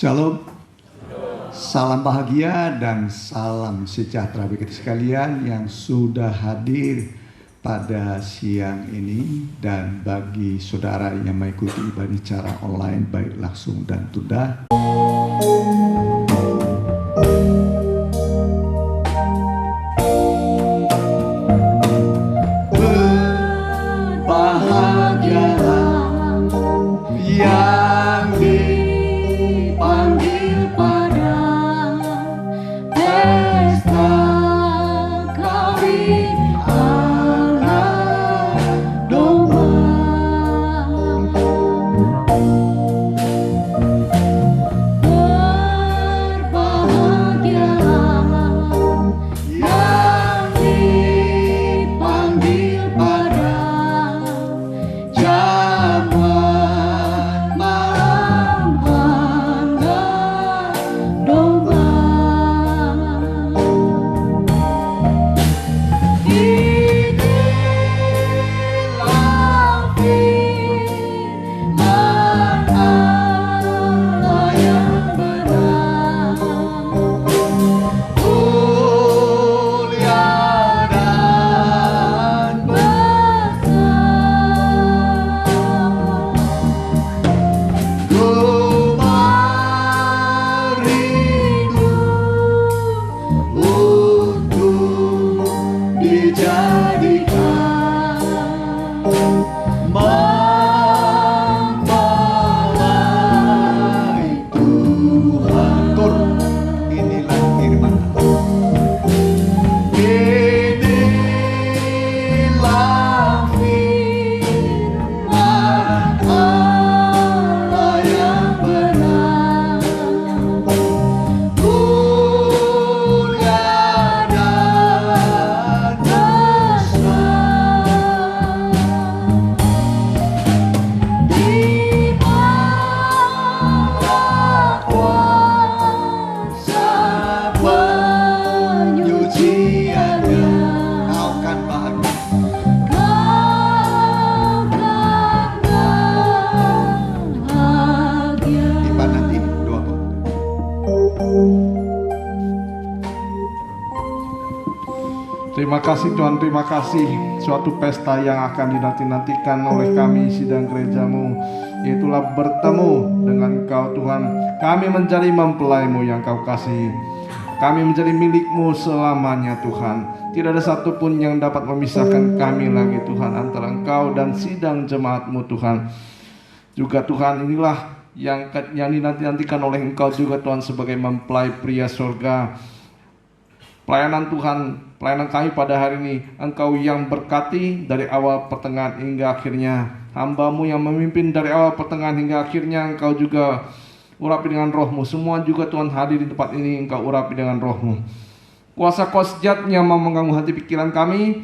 Shalom, salam bahagia dan salam sejahtera bagi kita sekalian yang sudah hadir pada siang ini, dan bagi saudara yang mengikuti ibadah secara online baik langsung dan tunda. Berbahagialah yang dipanggil pada pesta kawin anak domba. Berbahagialah yang dipanggil pada jamuan malam anak domba. Inilah firman Allah yang benar, mulia dan besar. Ku merindu untuk dijadikan mempelai Tuhan. Tur, inilah firman inilah firman Allah yang benar, mulia dan besar. Di mana kuasa penyuciannya, kau kan bahagia. Kau kan bahagia. Tiba nanti doa pembuka. Terima kasih Tuhan, terima kasih. Suatu pesta yang akan dinanti-nantikan oleh kami sidang gerejamu, yaitulah bertemu dengan Kau Tuhan. Kami menjadi mempelaimu yang Kau kasih. Kami menjadi milikmu selamanya Tuhan. Tidak ada satupun yang dapat memisahkan kami lagi Tuhan antara Engkau dan sidang jemaatmu Tuhan. Juga Tuhan, inilah yang dinanti-nantikan oleh Engkau juga Tuhan sebagai mempelai pria surga. Pelayanan Tuhan, pelayanan kami pada hari ini, Engkau yang berkati dari awal pertengahan hingga akhirnya. Hamba-Mu yang memimpin dari awal pertengahan hingga akhirnya, Engkau juga urapi dengan roh-Mu. Semua juga Tuhan hadir di tempat ini, Engkau urapi dengan roh-Mu. Kuasa-kuasa jahat yang mau mengganggu hati pikiran kami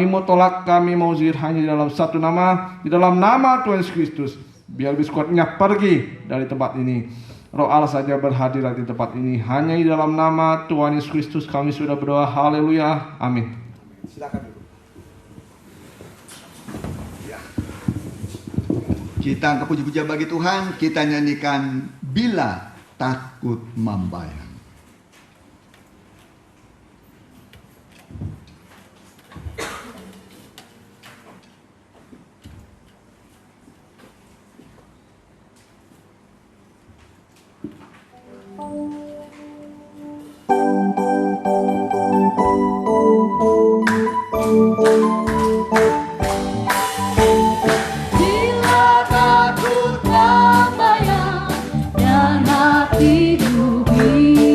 mau tolak, kami mau zikir hanya di dalam satu nama, di dalam nama Tuhan Yesus Kristus. Biar lebih kuatnya pergi dari tempat ini. Roh Allah saja berhadir di tempat ini. Hanya di dalam nama Tuhan Yesus Kristus kami sudah berdoa. Haleluya. Amin. Silakan dulu. Ya. Kita angkat puji-pujian bagi Tuhan. Kita nyanyikan Bila Takut Membayang. Bila takut membayang dan hati dugi,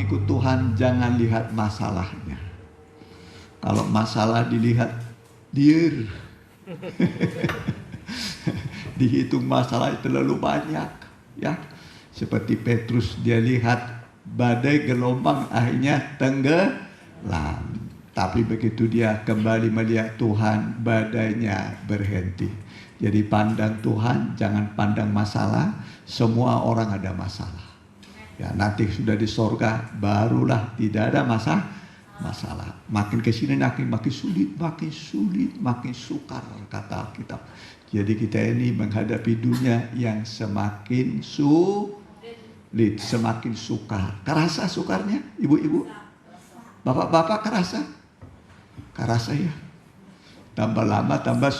mengikut Tuhan jangan lihat masalahnya. Kalau masalah dilihat dear, dihitung masalah terlalu banyak, ya. Seperti Petrus, dia lihat badai gelombang akhirnya tenggelam. Tapi begitu dia kembali melihat Tuhan, badainya berhenti. Jadi pandang Tuhan, jangan pandang masalah. Semua orang ada masalah. Ya, nanti sudah di sorga, barulah tidak ada masalah. Makin kesini makin sulit, makin sukar, kata Alkitab. Jadi kita ini menghadapi dunia yang semakin sulit, semakin sukar. Kerasa sukarnya, ibu-ibu? Bapak-bapak kerasa? Kerasa ya. Tambah lama tambah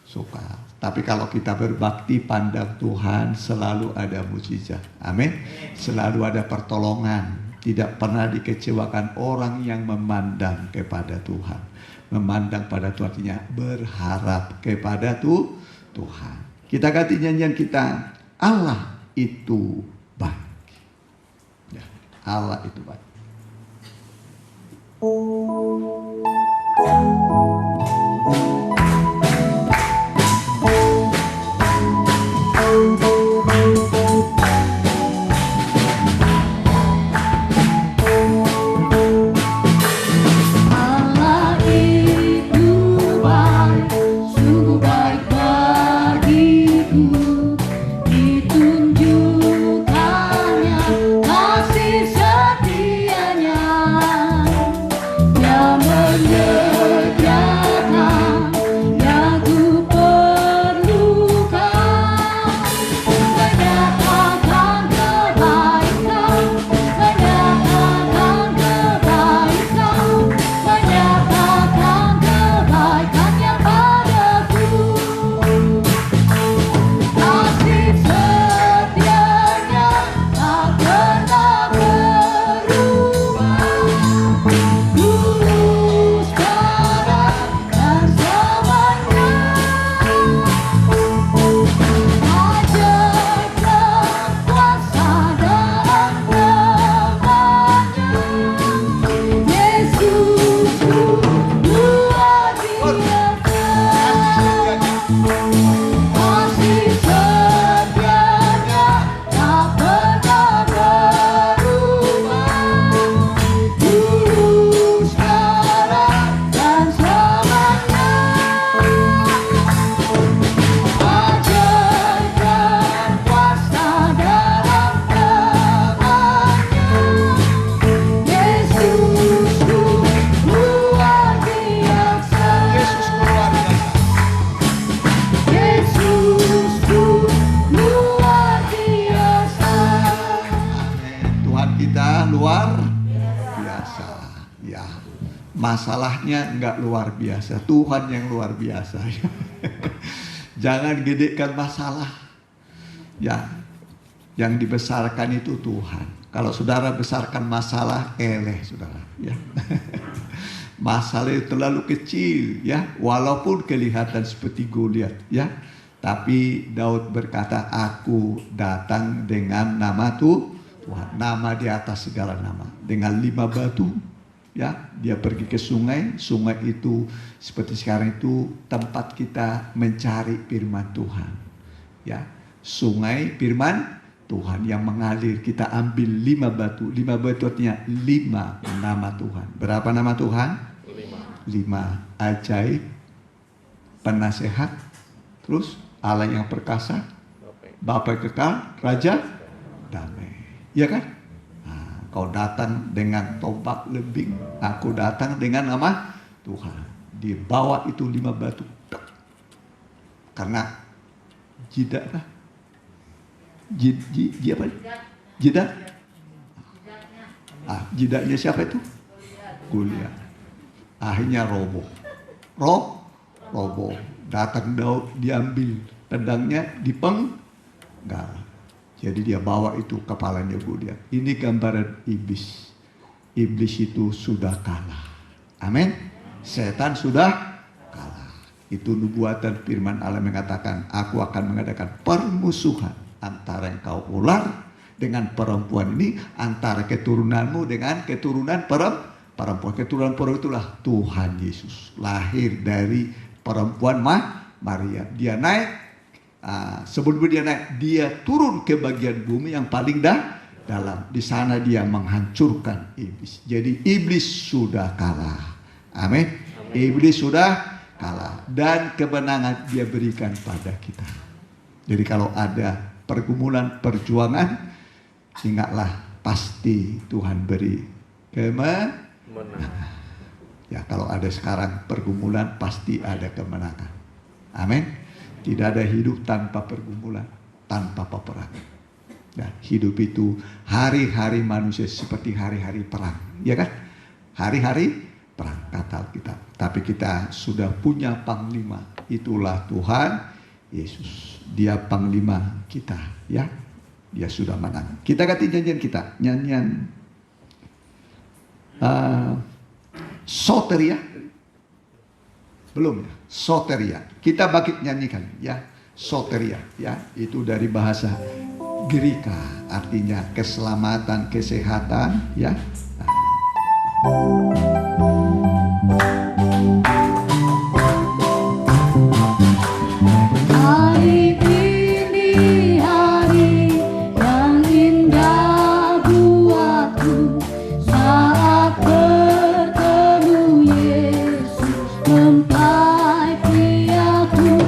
sukar. Tapi kalau kita berbakti pandang Tuhan, selalu ada mukjizat. Amin. Selalu ada pertolongan. Tidak pernah dikecewakan orang yang memandang kepada Tuhan. Memandang pada Tuhan artinya berharap kepada Tuhan. Kita ganti nyanyian kita, Allah itu baik. Ya, Allah itu baik. Masalahnya enggak luar biasa, Tuhan yang luar biasa. Jangan gedekan masalah. Ya, yang dibesarkan itu Tuhan. Kalau saudara besarkan masalah, saudara. Ya. Masalah itu terlalu kecil, ya, walaupun kelihatan seperti Goliat, ya. Tapi Daud berkata, aku datang dengan nama Tuhan, nama di atas segala nama, dengan 5 batu. Ya, dia pergi ke sungai. Sungai itu seperti sekarang itu tempat kita mencari firman Tuhan. Ya, sungai firman Tuhan yang mengalir. Kita ambil 5 batu. 5 batu artinya 5 nama Tuhan. Berapa nama Tuhan? 5. Ajaib, penasehat, terus Allah yang perkasa, Bapa kekal, Raja damai. Ya kan? Kau datang dengan tombak lebing, aku datang dengan nama Tuhan. Di bawah itu 5 batu. Karena jidat apa? Jidat? Jidatnya siapa itu? Goliat. Akhirnya roboh. Roboh. Datang Daud, diambil pedangnya, dipenggal. Jadi dia bawa itu kepalanya Goliat. Ini gambaran iblis. Iblis itu sudah kalah. Amin. Setan sudah kalah. Itu nubuatan firman Allah mengatakan, aku akan mengadakan permusuhan antara engkau ular dengan perempuan ini, antara keturunanmu dengan keturunan perempuan. Keturunan perempuan itulah Tuhan Yesus, lahir dari perempuan Maria. Dia naik, sebelum dia naik, dia turun ke bagian bumi yang paling dalam. Di sana dia menghancurkan iblis. Jadi iblis sudah kalah. Amin. Iblis sudah kalah dan kemenangan dia berikan pada kita. Jadi kalau ada pergumulan, perjuangan, ingatlah pasti Tuhan beri kemenangan. Ya, kalau ada sekarang pergumulan, pasti ada kemenangan. Amin. Tidak ada hidup tanpa pergumulan, tanpa peperangan. Ya, hidup itu hari-hari manusia seperti hari-hari perang, ya kan? Hari-hari perang kata Alkitab. Tapi kita sudah punya panglima, itulah Tuhan Yesus. Dia panglima kita, ya. Dia sudah menang. Kita ganti nyanyian kita, nyanyian Soteria. Belum ya, Soteria. Kita bangkit nyanyikan, ya. Soteria, ya. Itu dari bahasa Greka, artinya keselamatan, kesehatan, ya. Hari ini hari yang indah buatku, saat bertemu Yesus mempelai priaku.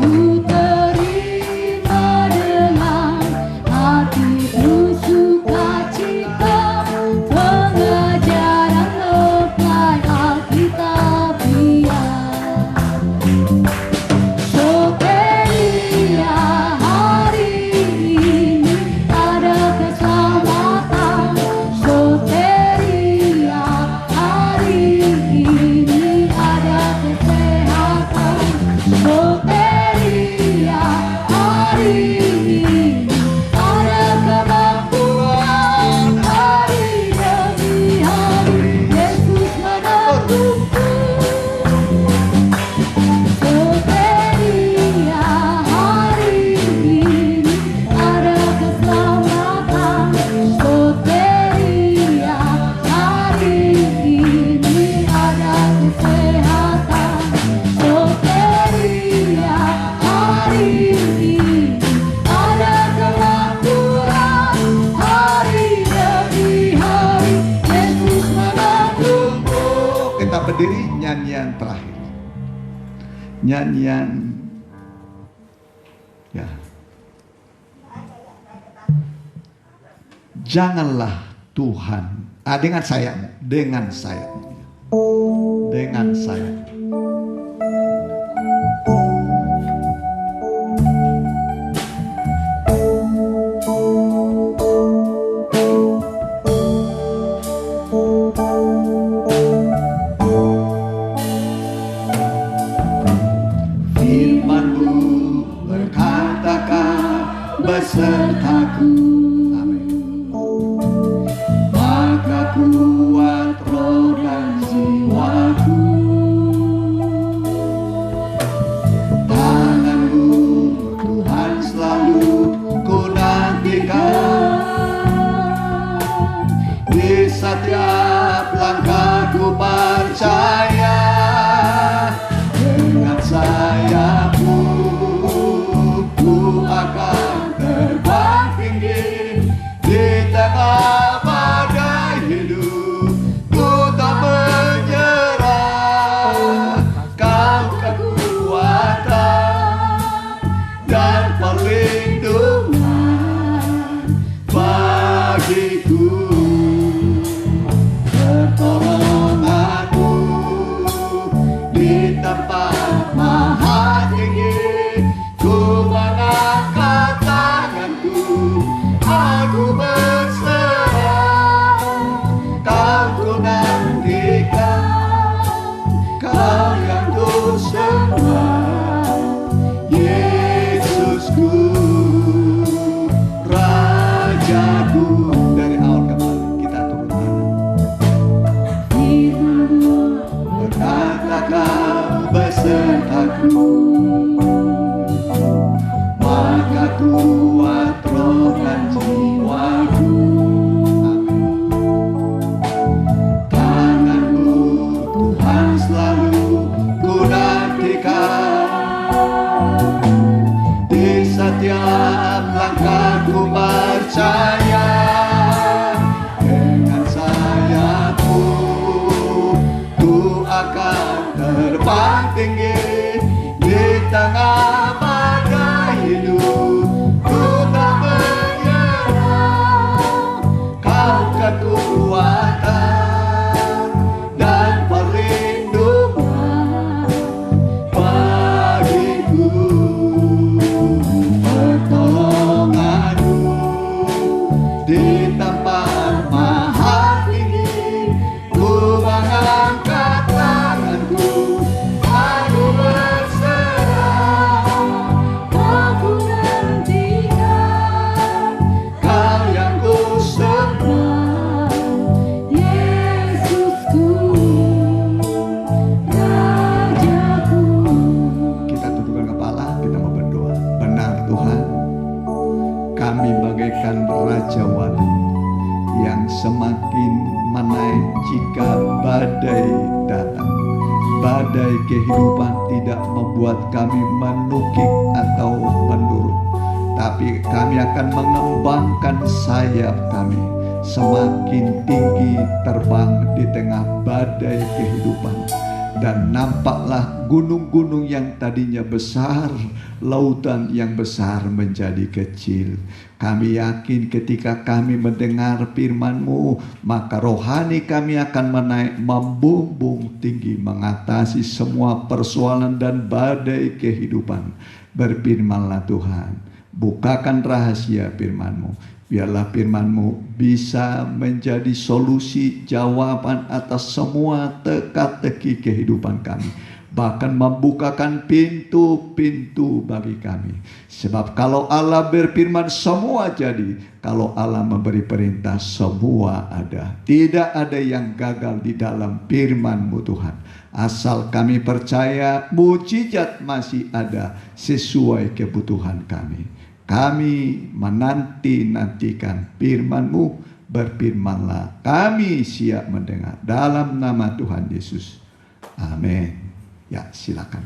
Ku terima dengan hati penuh sukacita pengajaran mempelai Alkitabiah. Soteria, hari ini ada keselamatan. Soteria, hari ini ada kesehatan. Soteria, hari ini ada kemampuan. Hari demi hari Yesus menentuku. Soteria, hari ini ada keselamatan. Soteria, hari ini ada kesehatan. Soteria, hari ini ada kemakmuran. Hari demi hari Yesus menentuku. Kita berdiri, nyanyian terakhir. Nyanyian, ya. Janganlah Tuhan, dengan sayapmu, dengan sayapmu, dengan sayapmu. Firman-Mu berkatakan besertaku. Amin. Maka kuat roh dan jiwaku. Tangan-Mu Tuhan selalu ku nantikan. Di setiap langkahku percaya. Dengan sayapmu ku akan terbang tinggi di tengah badai hidup. Ku tak menyerah, Kau kekuatan dan perlindungan bagiku. Pertolonganmu terbang tinggi di tengah badai hidup. Ku tak menyerah, Kau kekuatan dan perlindungan bagiku. Pertolonganmu di tempat mahal tinggi, ku mengangkat tanganku, aku berserah. Aku nantikan Kau yang ku sembah, Yesusku, Rajaku. kita tundukkan kepala, kita mau berdoa. Benar Tuhan, kami bagaikan Raja Wali yang semakin menaik jika badai datang. Badai kehidupan tidak membuat kami menukik atau menurun, tapi kami akan mengembangkan sayap kami semakin tinggi terbang di tengah badai kehidupan. Dan nampaklah gunung-gunung yang tadinya besar, lautan yang besar menjadi kecil. Kami yakin ketika kami mendengar firman-Mu, maka rohani kami akan menaik membumbung tinggi, mengatasi semua persoalan dan badai kehidupan. Berfirmanlah Tuhan, bukakan rahasia firman-Mu. Biarlah firman-Mu bisa menjadi solusi jawaban atas semua teka-teki kehidupan kami. Bahkan membukakan pintu-pintu bagi kami. Sebab kalau Allah berfirman semua jadi. Kalau Allah memberi perintah semua ada. Tidak ada yang gagal di dalam firman-Mu Tuhan. Asal kami percaya mujizat masih ada sesuai kebutuhan kami. Kami menanti-nantikan firman-Mu, berfirmanlah, kami siap mendengar. Dalam nama Tuhan Yesus. Amin. Ya, silakan.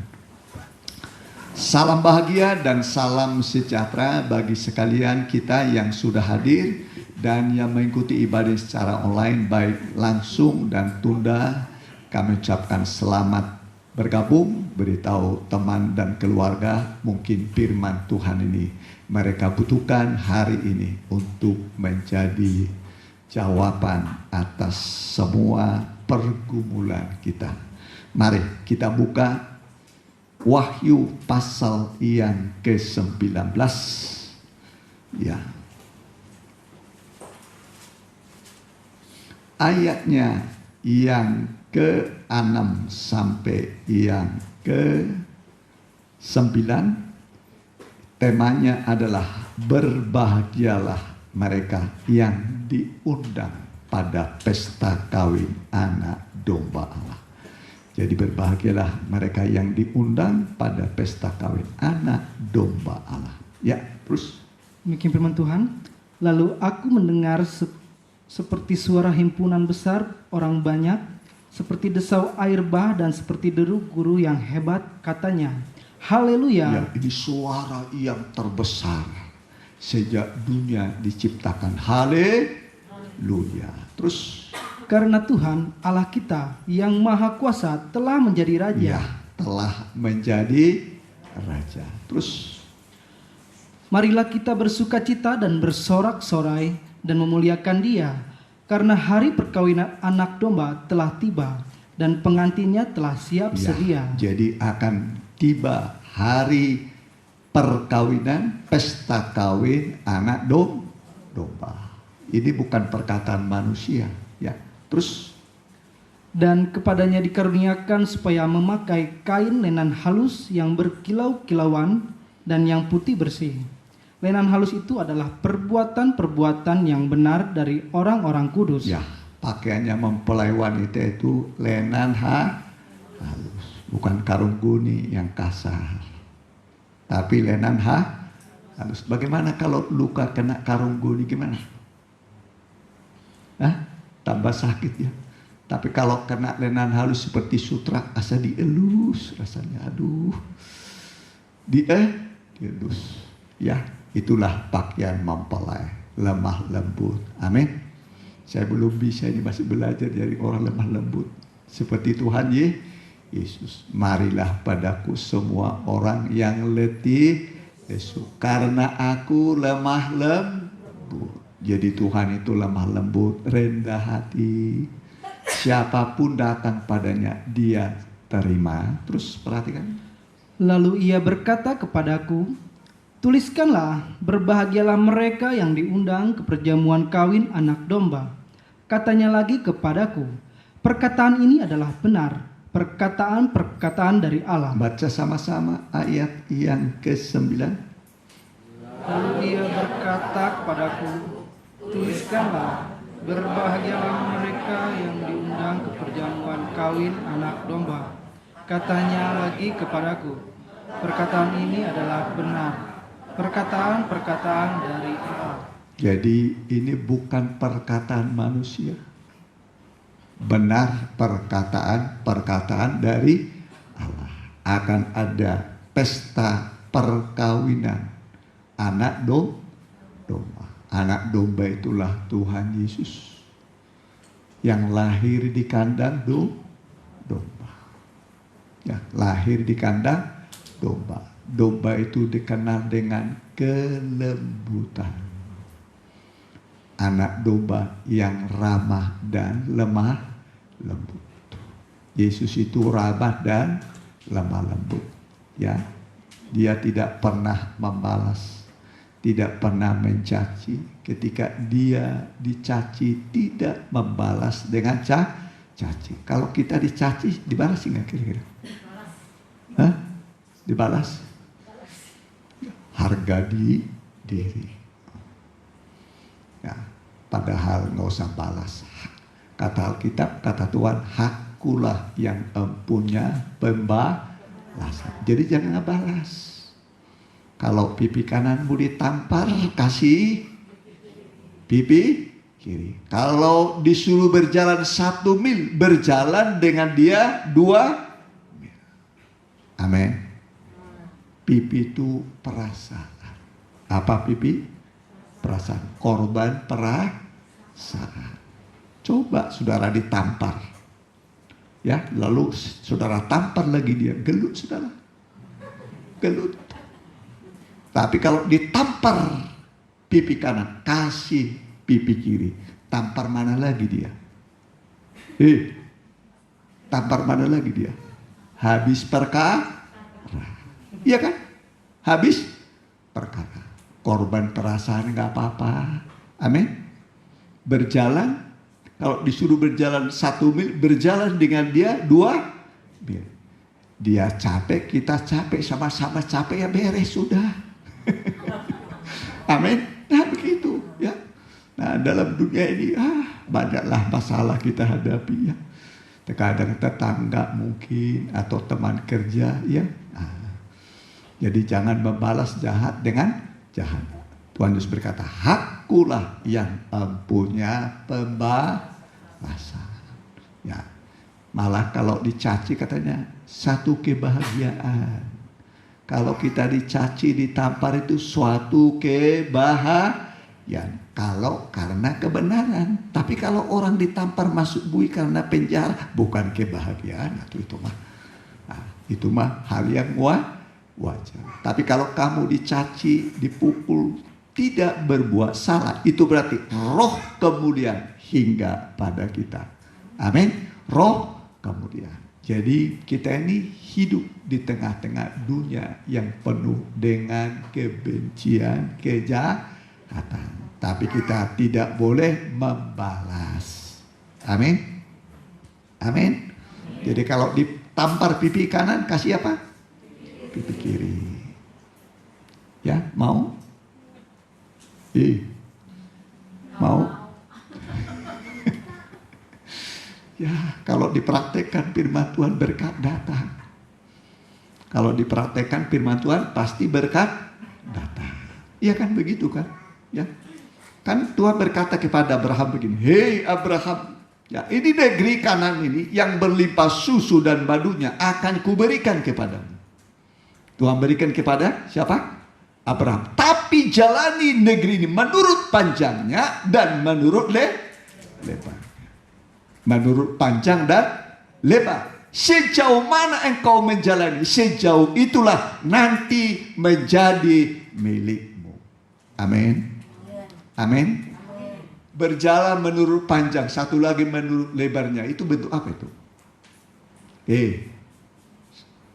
Salam bahagia dan salam sejahtera bagi sekalian kita yang sudah hadir dan yang mengikuti ibadah secara online, baik langsung dan tunda. Kami ucapkan selamat bergabung, beritahu teman dan keluarga mungkin firman Tuhan ini mereka butuhkan hari ini untuk menjadi jawaban atas semua pergumulan kita. Mari kita buka Wahyu pasal yang ke-19. Ya. Ayatnya yang ke-6 sampai yang ke-9. Temanya adalah berbahagialah mereka yang diundang pada pesta kawin anak domba Allah. Jadi berbahagialah mereka yang diundang pada pesta kawin anak domba Allah. Ya, terus. Demikian firman Tuhan. Lalu aku mendengar seperti suara himpunan besar orang banyak, seperti desau air bah dan seperti deru guru yang hebat, katanya, Haleluya. Ya, ini suara yang terbesar sejak dunia diciptakan. Haleluya. Terus. Karena Tuhan Allah kita yang maha kuasa telah menjadi raja. Ya, telah menjadi raja. Terus. Marilah kita bersukacita dan bersorak-sorai dan memuliakan Dia, karena hari perkawinan anak domba telah tiba dan pengantinnya telah siap sedia. Jadi akan tiba hari perkawinan, pesta kawin anak domba. Ini bukan perkataan manusia, ya. Terus. Dan kepadanya dikaruniakan supaya memakai kain lenan halus yang berkilau-kilauan dan yang putih bersih. Lenan halus itu adalah perbuatan-perbuatan yang benar dari orang-orang kudus. Ya, pakaiannya mempelai wanita itu lenan halus, bukan karung guni yang kasar, tapi lenan halus. Bagaimana kalau luka kena karung guni, gimana? Tambah sakit ya. Tapi kalau kena lenan halus seperti sutra, asa dielus rasanya, aduh, dielus. Ya, itulah pakaian mempelai, lemah lembut. Amin. Saya belum bisa, ini masih belajar dari orang lemah lembut. Seperti Tuhan Yesus. Marilah padaku semua orang yang letih lesu, karena aku lemah lembut. Jadi Tuhan itu lemah lembut, rendah hati. Siapapun datang padanya, dia terima. Terus perhatikan. Lalu ia berkata kepadaku, tuliskanlah, berbahagialah mereka yang diundang ke perjamuan kawin anak domba. Katanya lagi kepadaku, perkataan ini adalah benar, perkataan-perkataan dari Allah. Baca sama-sama ayat yang ke-9. Lalu ia berkata kepadaku, tuliskanlah, berbahagialah mereka yang diundang ke perjamuan kawin anak domba. Katanya lagi kepadaku, perkataan ini adalah benar, perkataan-perkataan dari Allah. Jadi ini bukan perkataan manusia. Benar perkataan dari Allah. Akan ada pesta perkawinan anak domba. Anak domba itulah Tuhan Yesus yang lahir di kandang domba. Ya, lahir di kandang domba. Domba itu dikenal dengan kelembutan. Anak domba yang ramah dan lemah lembut. Yesus itu ramah dan lemah lembut. Ya, dia tidak pernah membalas, tidak pernah mencaci. Ketika dia dicaci, tidak membalas dengan caci. Kalau kita dicaci, dibalas nggak kira-kira? Hah? Dibalas? Harga diri. Ya, padahal nggak usah balas. Kata Alkitab, kata Tuhan, hakulah yang empunya pembalasan. Jadi jangan ngebalas. Kalau pipi kananmu ditampar, kasih pipi kiri. Kalau disuruh berjalan 1 mil, berjalan dengan dia 2 mil. Amin. Pipi itu perasaan. Apa pipi? Perasaan. Korban perasaan. Coba saudara ditampar. Ya, lalu saudara tampar lagi dia. Gelut saudara. Gelut. Tapi kalau ditampar pipi kanan, kasih pipi kiri. Tampar mana lagi dia? Tampar mana lagi dia? Habis perkara. Iya kan? Habis perkara. Korban perasaan nggak apa-apa. Amin. Berjalan, kalau disuruh berjalan 1 mil, berjalan dengan dia 2 mil. Dia capek, kita capek, sama-sama capek, ya beres sudah. Amin. Nah begitu ya. Nah dalam dunia ini banyaklah masalah kita hadapi ya. Terkadang tetangga mungkin atau teman kerja ya. Jadi jangan membalas jahat dengan jahat. Tuhan Yesus berkata, hakulah yang mempunyai pembalasan. Ya. Malah kalau dicaci katanya satu kebahagiaan. Kalau kita dicaci, ditampar itu suatu kebahagiaan. Kalau karena kebenaran. Tapi kalau orang ditampar masuk bui karena penjara, bukan kebahagiaan. Itu mah hal yang wajar. Tapi kalau kamu dicaci, dipukul, tidak berbuat salah, itu berarti roh kemuliaan hingga pada kita. Amin. Roh kemuliaan. Jadi kita ini hidup di tengah-tengah dunia yang penuh dengan kebencian, kejahatan. Tapi kita tidak boleh membalas. Amin. Amin. Jadi kalau ditampar pipi kanan, kasih apa? Pipi kiri. Ya, mau? Mau? Ya, kalau dipraktekkan firman Tuhan, berkat datang. Kalau dipraktekkan firman Tuhan, pasti berkat datang. Iya kan begitu kan? Ya. Kan Tuhan berkata kepada Abraham begini, "Hei Abraham, ya, ini negeri Kanan ini yang berlimpah susu dan madunya akan kuberikan kepadamu." Tuhan berikan kepada siapa? Abraham. Tapi jalani negeri ini menurut panjangnya dan menurut lebar. Menurut panjang dan lebar. Sejauh mana engkau menjalani, sejauh itulah nanti menjadi milikmu. Amin. Amin. Berjalan menurut panjang, satu lagi menurut lebarnya. Itu bentuk apa itu?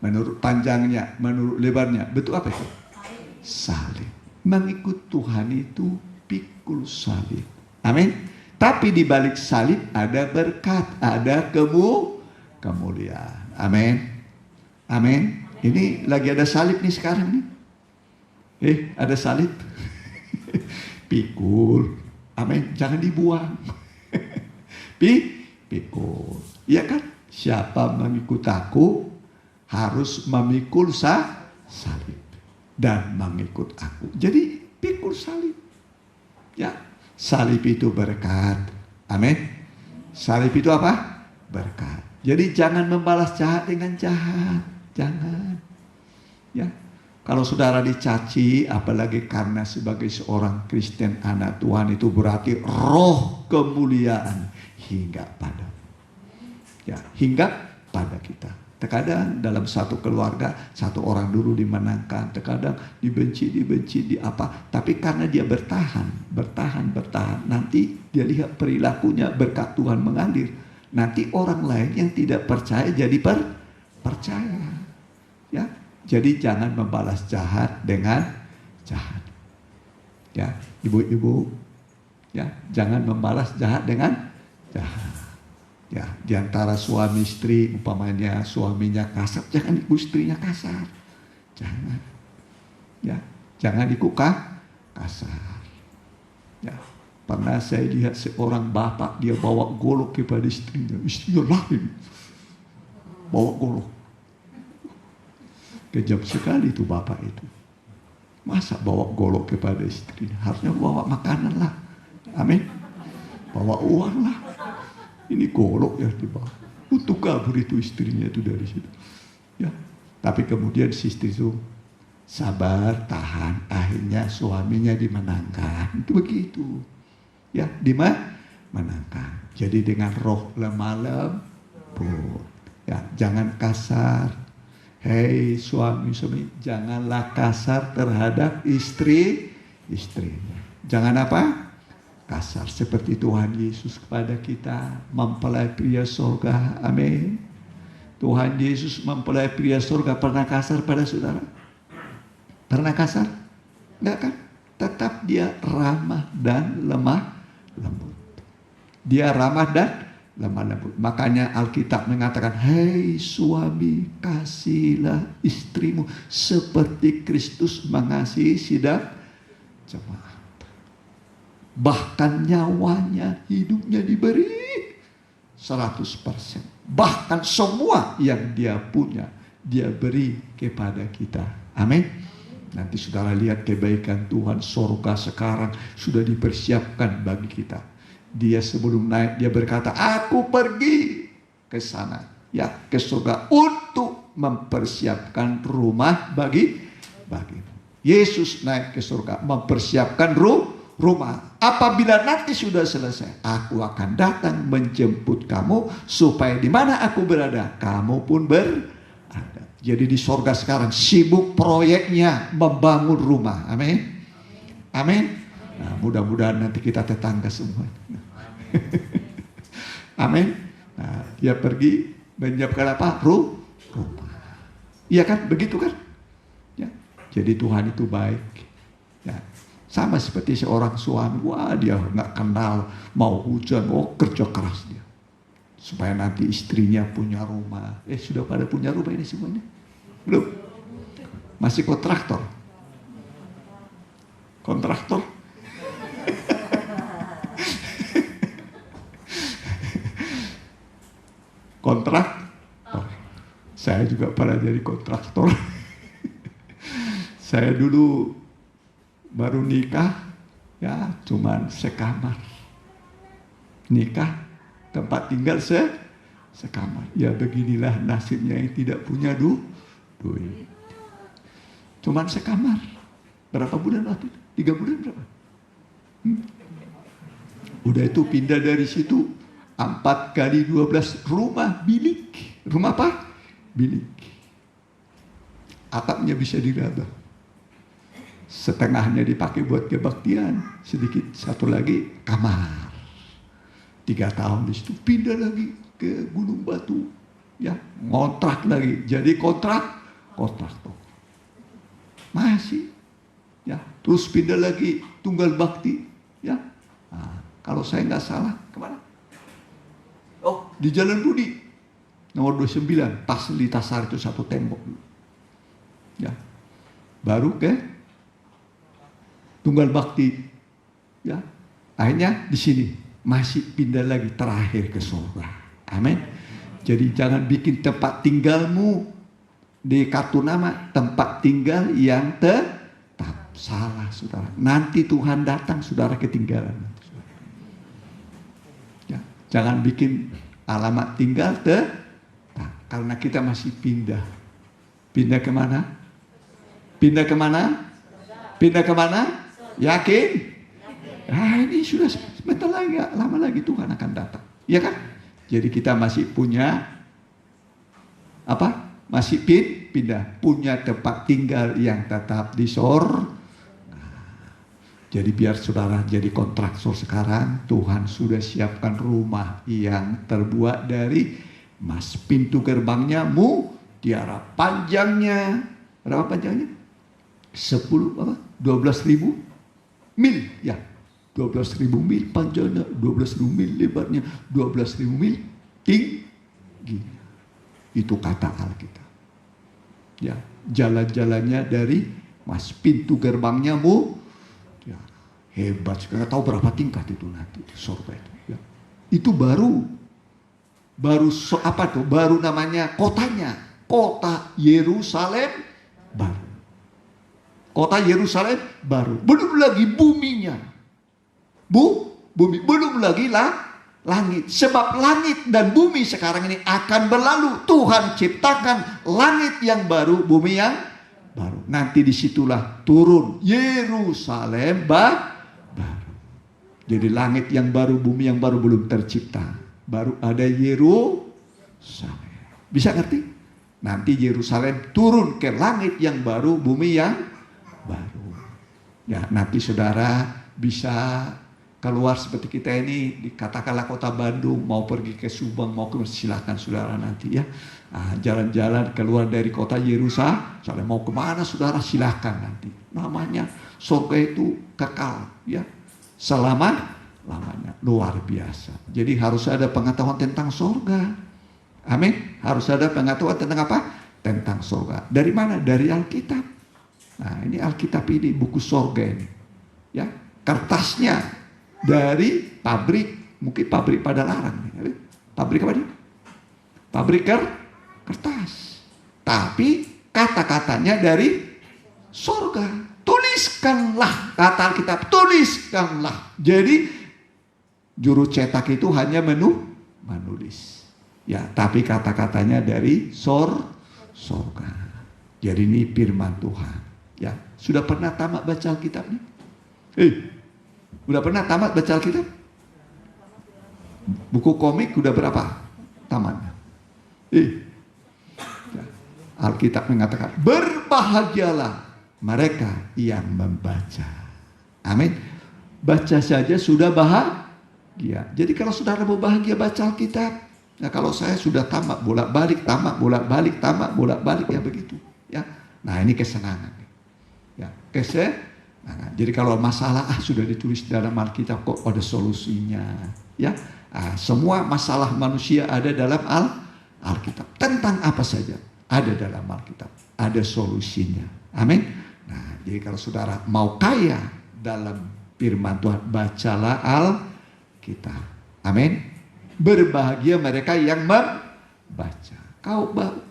Menurut panjangnya, menurut lebarnya, bentuk apa itu? Salib. Mengikut Tuhan itu pikul salib. Amin. Tapi di balik salib ada berkat, ada kemuliaan. Amin. Amin. Ini lagi ada salib nih sekarang nih. Ada salib. Pikul. Amin. Jangan dibuang. Pikul. Iya kan? Siapa mengikut aku harus memikul salib dan mengikut aku. Jadi pikul salib. Ya, salib itu berkat. Amin. Salib itu apa? Berkat. Jadi jangan membalas jahat dengan jahat. Jangan. Ya. Kalau saudara dicaci, apalagi karena sebagai seorang Kristen anak Tuhan, itu berarti roh kemuliaan hingga pada. Ya, hingga pada kita. Terkadang dalam satu keluarga, satu orang dulu dimenangkan, terkadang dibenci, di apa. Tapi karena dia bertahan. Nanti dia lihat perilakunya, berkat Tuhan mengalir. Nanti orang lain yang tidak percaya jadi percaya. Ya, jadi jangan membalas jahat dengan jahat. Ya, ibu-ibu, ya, jangan membalas jahat dengan jahat. Ya, di antara suami istri, umpamanya suaminya kasar, jangan ikut istrinya kasar. Jangan. Ya, jangan ikut kasar. Ya, pernah saya lihat seorang bapak, dia bawa golok kepada istrinya. Istrinya lari. Bawa golok. Kejam sekali itu bapak itu. Masa bawa golok kepada istrinya? Harusnya bawa makanan lah. Amin. Bawa uang lah. Ini golok yang dibawa. Untuk kabur itu istrinya itu dari situ. Ya. Tapi kemudian si istri itu sabar, tahan. Akhirnya suaminya dimenangkan. Itu begitu. Ya, dimenangkan. Jadi dengan roh lemah lembut. Ya, jangan kasar. Hei suami, janganlah kasar terhadap istrinya. Jangan apa? Kasar seperti Tuhan Yesus kepada kita, mempelai pria surga. Amin. Tuhan Yesus mempelai pria surga, pernah kasar pada saudara? Pernah kasar? Enggak kan? Tetap dia ramah dan lemah lembut. Dia ramah dan lemah lembut. Makanya Alkitab mengatakan, hei suami, kasihilah istrimu seperti Kristus mengasihi sidang jemaat. Bahkan nyawanya, hidupnya diberi 100%. Bahkan semua yang dia punya, dia beri kepada kita. Amin. Nanti saudara lihat kebaikan Tuhan, surga sekarang sudah dipersiapkan bagi kita. Dia sebelum naik, dia berkata, aku pergi ke sana, ya, ke surga untuk mempersiapkan rumah bagimu. Yesus naik ke surga, mempersiapkan rumah. Apabila nanti sudah selesai, aku akan datang menjemput kamu supaya di mana aku berada, kamu pun berada. Jadi di surga sekarang sibuk proyeknya membangun rumah. Amin. Amin. Nah, mudah-mudahan nanti kita tetangga semua. Amin. Nah, dia pergi menyiapkan apa? Rumah. Iya kan? Begitu kan? Ya. Jadi Tuhan itu baik. Ya. Sama seperti seorang suami, wah dia nggak kenal mau hujan, kerja keras dia supaya nanti istrinya punya rumah. Sudah pada punya rumah ini semuanya? Belum? Masih kontraktor? Kontraktor? Kontraktor. Saya juga pernah jadi kontraktor. Saya dulu baru nikah, ya cuman sekamar. Nikah, tempat tinggal sekamar. Ya beginilah nasibnya yang tidak punya duit. Cuman sekamar. Berapa bulan waktu itu? 3 bulan berapa? Udah itu pindah dari situ, 4 kali 12 rumah bilik. Rumah apa? Bilik. Atapnya bisa diraba. Setengahnya dipakai buat kebaktian, sedikit satu lagi kamar. 3 tahun di situ, pindah lagi ke Gunung Batu, ya ngontrak lagi, jadi kontrak tuh masih, ya terus pindah lagi Tunggal Bakti, ya. Nah, kalau saya nggak salah kemana? Oh, di Jalan Budi nomor 29, pas Litasar itu satu tembok, ya. Baru ke Tunggal Bakti, ya. Akhirnya di sini masih pindah lagi terakhir ke surga. Amin. Jadi jangan bikin tempat tinggalmu di kartu nama tempat tinggal yang tetap. Salah, saudara. Nanti Tuhan datang, saudara ketinggalan. Ya, jangan bikin alamat tinggal tetap, karena kita masih pindah. Pindah kemana? Pindah kemana? Pindah kemana? Yakin? Nah, ini sudah sebentar lagi, lama lagi Tuhan akan datang. Ya kan? Jadi kita masih punya apa? Masih pindah, punya tempat tinggal yang tetap di sorga. Jadi biar saudara jadi kontraktor sekarang, Tuhan sudah siapkan rumah yang terbuat dari emas. Pintu gerbangnya mutiara. Panjangnya berapa panjangnya? 12.000 mil, ya. 12.000 mil panjangnya, 12.000 mil lebarnya, 12.000 mil tinggi. Itu kata Alkitab. Ya, jalan-jalannya dari mas, pintu gerbangnya ya, hebat sekali. Tahu berapa tingkat itu nanti surga itu. Ya. Itu baru apa tuh? Baru namanya kotanya, kota Yerusalem baru. Kota Yerusalem baru. Belum lagi buminya. Bumi, belum lagi langit. Sebab langit dan bumi sekarang ini akan berlalu. Tuhan ciptakan langit yang baru, bumi yang baru. Nanti disitulah turun Yerusalem baru. Jadi langit yang baru, bumi yang baru belum tercipta. Baru ada Yerusalem. Bisa ngerti? Nanti Yerusalem turun ke langit yang baru, bumi yang baru. Ya, nanti saudara bisa keluar seperti kita ini, katakanlah kota Bandung, mau pergi ke Subang, mau ke, silakan saudara nanti ya. Jalan-jalan keluar dari kota Yerusalem, mau kemana saudara silakan nanti. Namanya surga itu kekal ya, selama-lamanya, luar biasa. Jadi harus ada pengetahuan tentang surga. Amin. Harus ada pengetahuan tentang apa? Tentang surga. Dari mana? Dari Alkitab. Nah, ini Alkitab ini, buku surga ini. Ya, kertasnya dari pabrik, mungkin pabrik pada larang. Pabrik apa nih? Pabrik kertas. Tapi kata-katanya dari surga. Tuliskanlah, kata Alkitab, tuliskanlah. Jadi juru cetak itu hanya menulis. Ya, tapi kata-katanya dari surga. Jadi ini firman Tuhan. Ya, sudah pernah tamat baca Alkitab nih? Udah pernah tamat baca Alkitab? Buku komik udah berapa tamatnya? Alkitab mengatakan, berbahagialah mereka yang membaca. Amin. Baca saja sudah bahagia. Jadi kalau saudara mau bahagia, baca Alkitab. Nah, kalau saya sudah tamat bolak-balik, bolak-balik ya begitu. Ya. Nah, ini kesenangan. Ya, kesenangan. Jadi kalau masalah sudah ditulis dalam Alkitab, kok ada solusinya. Ya. Semua masalah manusia ada dalam Alkitab. Tentang apa saja ada dalam Alkitab. Ada solusinya. Amin. Nah, jadi kalau saudara mau kaya dalam firman Tuhan, bacalah Alkitab. Amin. Berbahagia mereka yang membaca.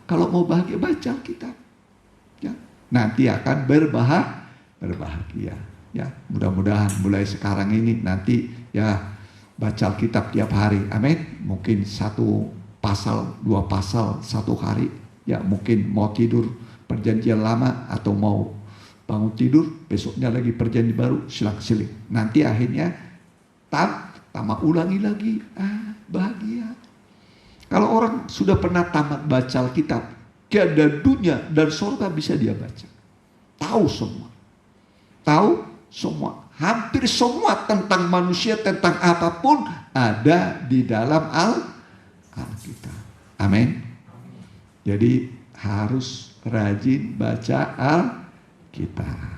Kalau mau bahagia, baca Alkitab. Ya. Nanti akan berbahagia. Ya, mudah-mudahan mulai sekarang ini nanti ya baca Alkitab tiap hari. Amin. Mungkin 1 pasal, 2 pasal 1 hari. Ya, mungkin mau tidur perjanjian lama atau mau bangun tidur besoknya lagi perjanjian baru, silang-siling. Nanti akhirnya tamat ulangi lagi. bahagia. Kalau orang sudah pernah tamat baca Alkitab, keadaan dunia dan surga bisa dia baca. Tahu semua. Tahu semua. Hampir semua tentang manusia, tentang apapun ada di dalam Alkitab. Amin. Jadi harus rajin baca Alkitab.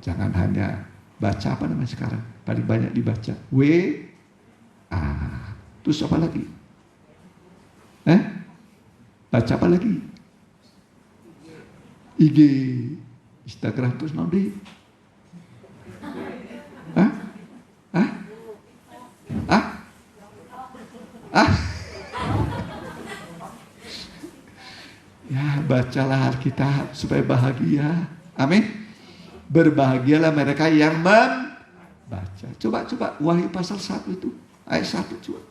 Jangan hanya baca apa namanya sekarang? Paling banyak dibaca WA. Terus apa lagi? Baca apa lagi? IG, Instagram, terus nanti ya, bacalah Alkitab supaya bahagia. Amin. Berbahagialah mereka yang membaca. Coba Wahyu pasal 1 itu, ayat 1 coba.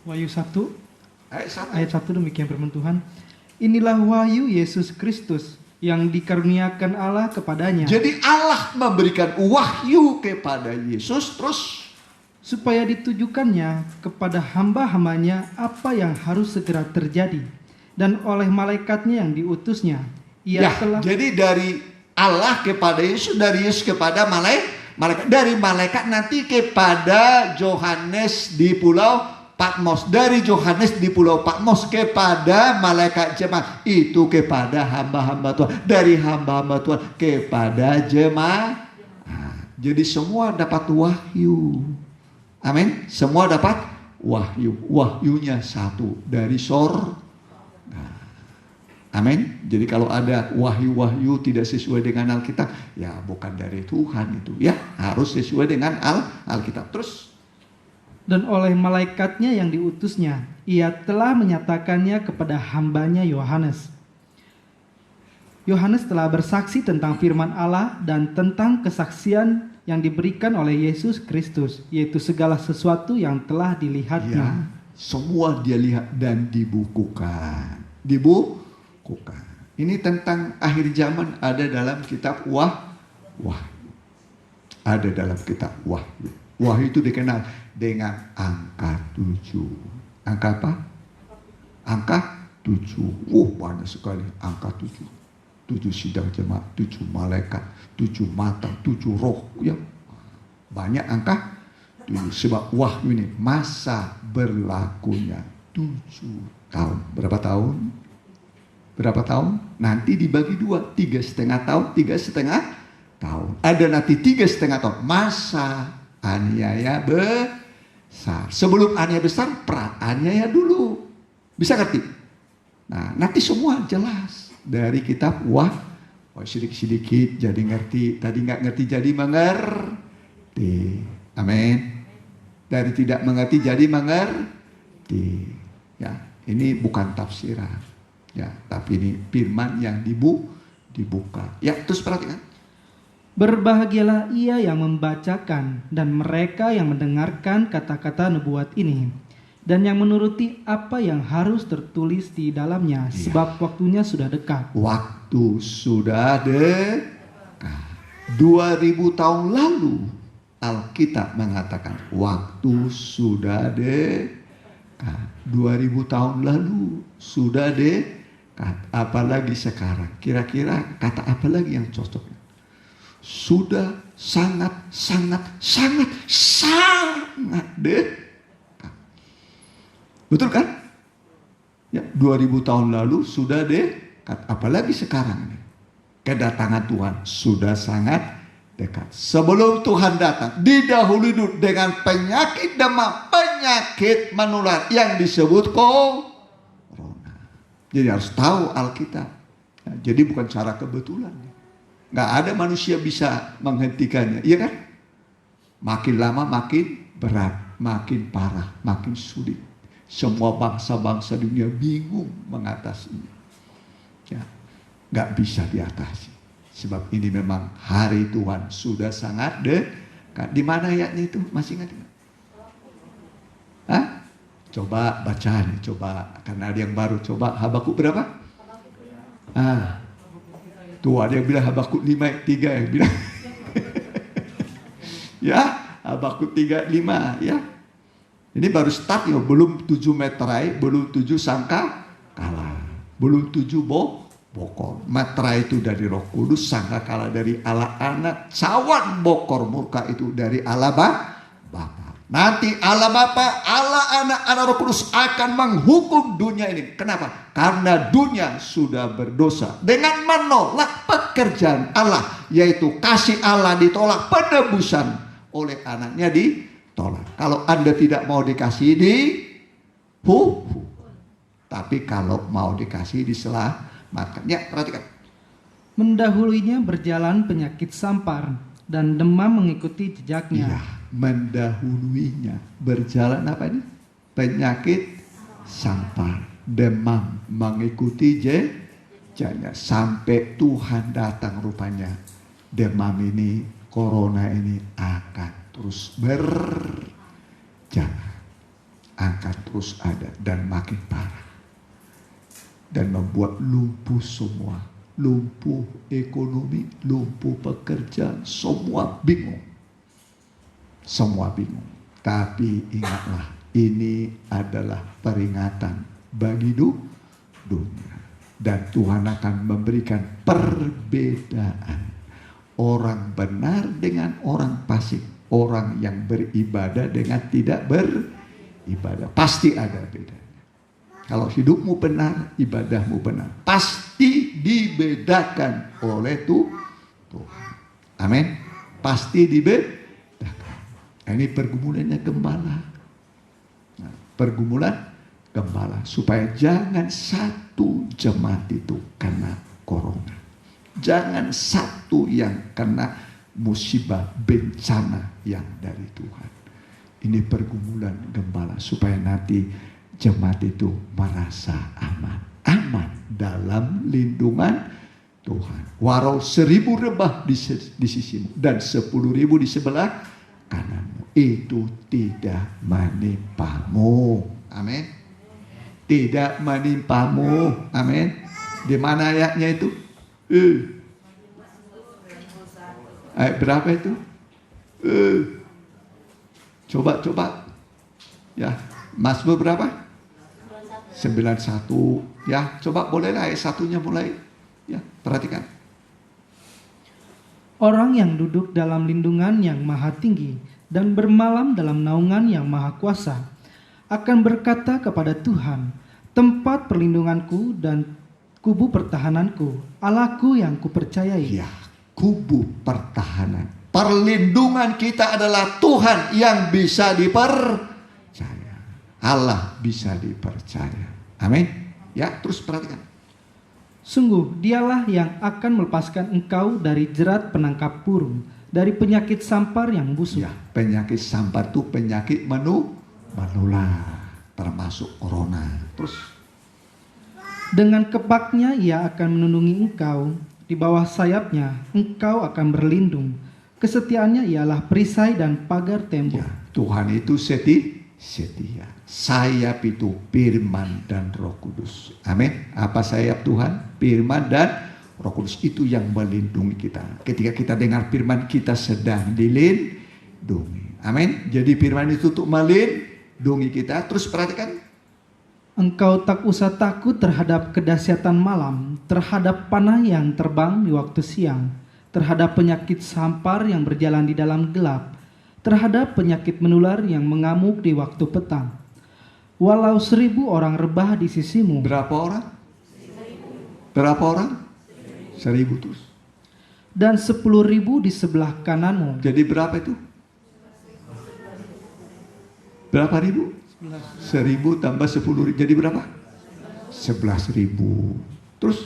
Wahyu 1 Ayat 1. ayat 1 demikian firman Tuhan. Inilah wahyu Yesus Kristus yang dikaruniakan Allah kepadanya. Jadi Allah memberikan wahyu kepada Yesus, terus Supaya ditujukannya kepada hamba-hambanya apa yang harus segera terjadi. Dan oleh malaikatnya yang diutusnya. Ia telah... Jadi dari Allah kepada Yesus, dari Yesus kepada malaikat, dari malaikat nanti kepada Yohanes di Pulau Patmos, dari Yohanes di Pulau Patmos kepada malaikat jemaat, itu kepada hamba-hamba Tuhan, dari hamba-hamba Tuhan kepada jemaat. Jadi semua dapat wahyu. Amin. Semua dapat wahyu. Wahyunya satu dari sorga. Amin. Jadi kalau ada wahyu-wahyu tidak sesuai dengan Alkitab, ya bukan dari Tuhan itu. Ya harus sesuai dengan Alkitab. Terus. Dan oleh malaikatnya yang diutusnya, ia telah menyatakannya kepada hambanya Yohanes. Yohanes telah bersaksi tentang firman Allah dan tentang kesaksian yang diberikan oleh Yesus Kristus, yaitu segala sesuatu yang telah dilihatnya. Ya, semua dia lihat dan dibukukan. Dibukukan. Ini tentang akhir zaman ada dalam kitab Wahyu. Ada dalam kitab Wahyu. Wahyu itu dikenal dengan angka 7. Angka apa? Angka 7. Banyak sekali angka 7. 7 sidang jemaat, 7 malaikat, 7 mata, 7 roh. Ya, banyak angka 7. Sebab wahyu ini masa berlakunya 7 tahun. Berapa tahun? Berapa tahun? Nanti dibagi 2, 3,5 tahun, 3,5 tahun. Ada nanti 3,5 tahun. Masa aniaya besar. Sebelum aniaya besar, pra-aniaya dulu. Bisa ngerti? Nah, nanti semua jelas. Dari kitab sedikit-sedikit jadi ngerti. Tadi nggak ngerti jadi mengerti. Amin. Dari tidak mengerti jadi mengerti. Ya, ini bukan tafsiran. Ya, tapi ini firman yang dibuka. Ya, terus perhatikan. Berbahagialah ia yang membacakan dan mereka yang mendengarkan kata-kata nubuat ini, dan yang menuruti apa yang harus tertulis di dalamnya, sebab waktunya sudah dekat. Waktu sudah dekat. 2000 tahun lalu Alkitab mengatakan waktu sudah dekat. 2000 tahun lalu sudah dekat. Apalagi sekarang. Kira-kira kata apa lagi yang cocok? Sudah sangat dekat. Betul kan? Ya, 2000 tahun lalu sudah dekat. Apalagi sekarang ini. Kedatangan Tuhan sudah sangat dekat. Sebelum Tuhan datang, didahului dengan penyakit demam, penyakit menular yang disebut corona. Jadi harus tahu Alkitab. Ya, jadi bukan cara kebetulan. Nggak ada manusia bisa menghentikannya. Iya kan? Makin lama makin berat, makin parah, makin sulit. Semua bangsa-bangsa dunia bingung mengatasinya. Ya, nggak bisa diatasi. Sebab ini memang hari Tuhan sudah sangat dekat. Di mana ayatnya itu? Masih ingat? Hah? Coba baca nih, coba. Karena ada yang baru. Coba Habakuk berapa? Tuh ada yang bilang Habakuk 5 ayat 3 yang bilang. Ya, Habakuk 3:5 ya. Ini baru start ya, belum 7 meterai, belum 7 sangka kalah, belum 7 bokor. Meterai itu dari Roh Kudus, sangka kalah dari Allah Anak, cawan bokor murka itu dari Allah Bapa. Nanti Allah Bapa, Allah Anak, Allah Roh Kudus akan menghukum dunia ini. Kenapa? Karena dunia sudah berdosa dengan menolak pekerjaan Allah, yaitu kasih Allah ditolak, penebusan oleh anaknya ditolak. Kalau Anda tidak mau dikasih tapi kalau mau dikasih diselamatkan. Ya, perhatikan. Mendahulunya berjalan penyakit sampar dan demam mengikuti jejaknya. Iya, mendahuluinya berjalan apa ini? Penyakit sampar, demam mengikuti jejaknya sampai Tuhan datang rupanya. Demam ini, corona ini akan terus berjalan, akan terus ada dan makin parah dan membuat lumpuh semua, lumpuh ekonomi, lumpuh pekerjaan, semua bingung. Semua bingung. Tapi ingatlah, ini adalah peringatan bagi dunia. Dan Tuhan akan memberikan perbedaan. Orang benar dengan orang fasik. Orang yang beribadah dengan tidak beribadah. Pasti ada bedanya. Kalau hidupmu benar, ibadahmu benar. Pasti dibedakan oleh Tuhan. Amin. Pasti dibedakan. Ini pergumulannya gembala. Nah, pergumulan gembala. Supaya jangan satu jemaat itu kena corona. Jangan satu yang kena musibah bencana yang dari Tuhan. Ini pergumulan gembala. Supaya nanti jemaat itu merasa aman. Aman dalam lindungan Tuhan. Walau 1000 rebah di sisimu dan 10.000 di sebelah kananmu, itu tidak menimpamu. Amin. Tidak menimpamu. Amin. Di mana ayatnya itu? Ayat berapa itu? Coba. Ya, Mazmur berapa? 91. Ya, coba bolehlah ayat 1-nya mulai. Ya, perhatikan. Orang yang duduk dalam lindungan yang maha tinggi dan bermalam dalam naungan yang maha kuasa akan berkata kepada Tuhan, tempat perlindunganku dan kubu pertahananku, Allahku yang kupercayai. Ya, kubu pertahanan. Perlindungan kita adalah Tuhan yang bisa dipercaya. Allah bisa dipercaya. Amin. Ya, terus perhatikan. Sungguh dialah yang akan melepaskan engkau dari jerat penangkap burung, dari penyakit sampar yang busuk. Ya, penyakit sampar itu penyakit menular, termasuk corona. Terus dengan kepaknya ia akan melindungi engkau, di bawah sayapnya engkau akan berlindung. Kesetiaannya ialah perisai dan pagar tembok. ya, Tuhan itu setia. Sayap itu firman dan Roh Kudus. Amin. Apa sayap Tuhan? Firman dan Roh Kudus itu yang melindungi kita. Ketika kita dengar firman, kita sedang dilindungi. Amin. Jadi firman itu untuk melindungi kita. Terus perhatikan. Engkau tak usah takut terhadap kedahsyatan malam, terhadap panah yang terbang di waktu siang, terhadap penyakit sampar yang berjalan di dalam gelap, terhadap penyakit menular yang mengamuk di waktu petang. Walau 1000 orang rebah di sisimu. Berapa orang? Berapa orang? 1000 terus. Dan 10.000 di sebelah kananmu. Jadi berapa itu? Berapa ribu? 1000 tambah 10.000. Jadi berapa? 11.000. Terus?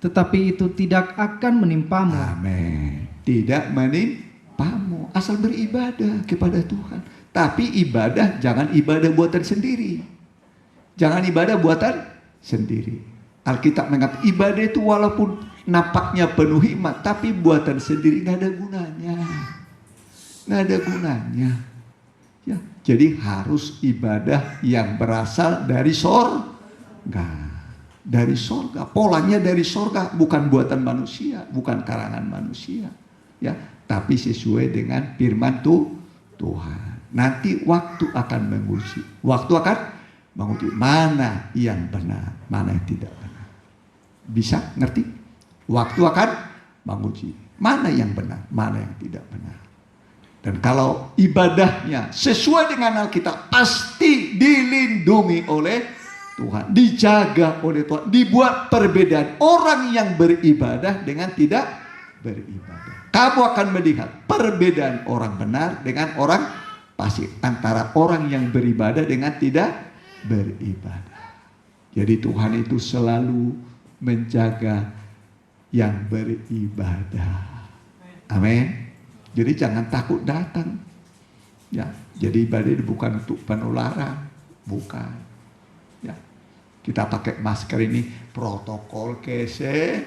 Tetapi itu tidak akan menimpamu. Amin. Tidak menimpamu. Asal beribadah kepada Tuhan. Tapi ibadah jangan ibadah buatan sendiri. Jangan ibadah buatan sendiri. Alkitab mengatakan ibadah itu walaupun nampaknya penuh hikmat, tapi buatan sendiri nggak ada gunanya. Nggak ada gunanya. Ya, jadi harus ibadah yang berasal dari sorga. dari sorga. Polanya dari sorga, bukan buatan manusia, bukan karangan manusia. Ya, tapi sesuai dengan firman Tuhan. Nanti waktu akan menguji. Waktu akan menguji mana yang benar, mana yang tidak benar. Bisa ngerti? Waktu akan menguji mana yang benar, mana yang tidak benar. Dan kalau ibadahnya sesuai dengan Alkitab, pasti dilindungi oleh Tuhan, dijaga oleh Tuhan, dibuat perbedaan orang yang beribadah dengan tidak beribadah. Kamu akan melihat perbedaan orang benar dengan orang fasik, antara orang yang beribadah dengan tidak beribadah. Jadi Tuhan itu selalu menjaga yang beribadah. Amin. Jadi jangan takut datang. Ya, jadi ibadah itu bukan untuk penularan, bukan. Ya, kita pakai masker ini protokol kesehatan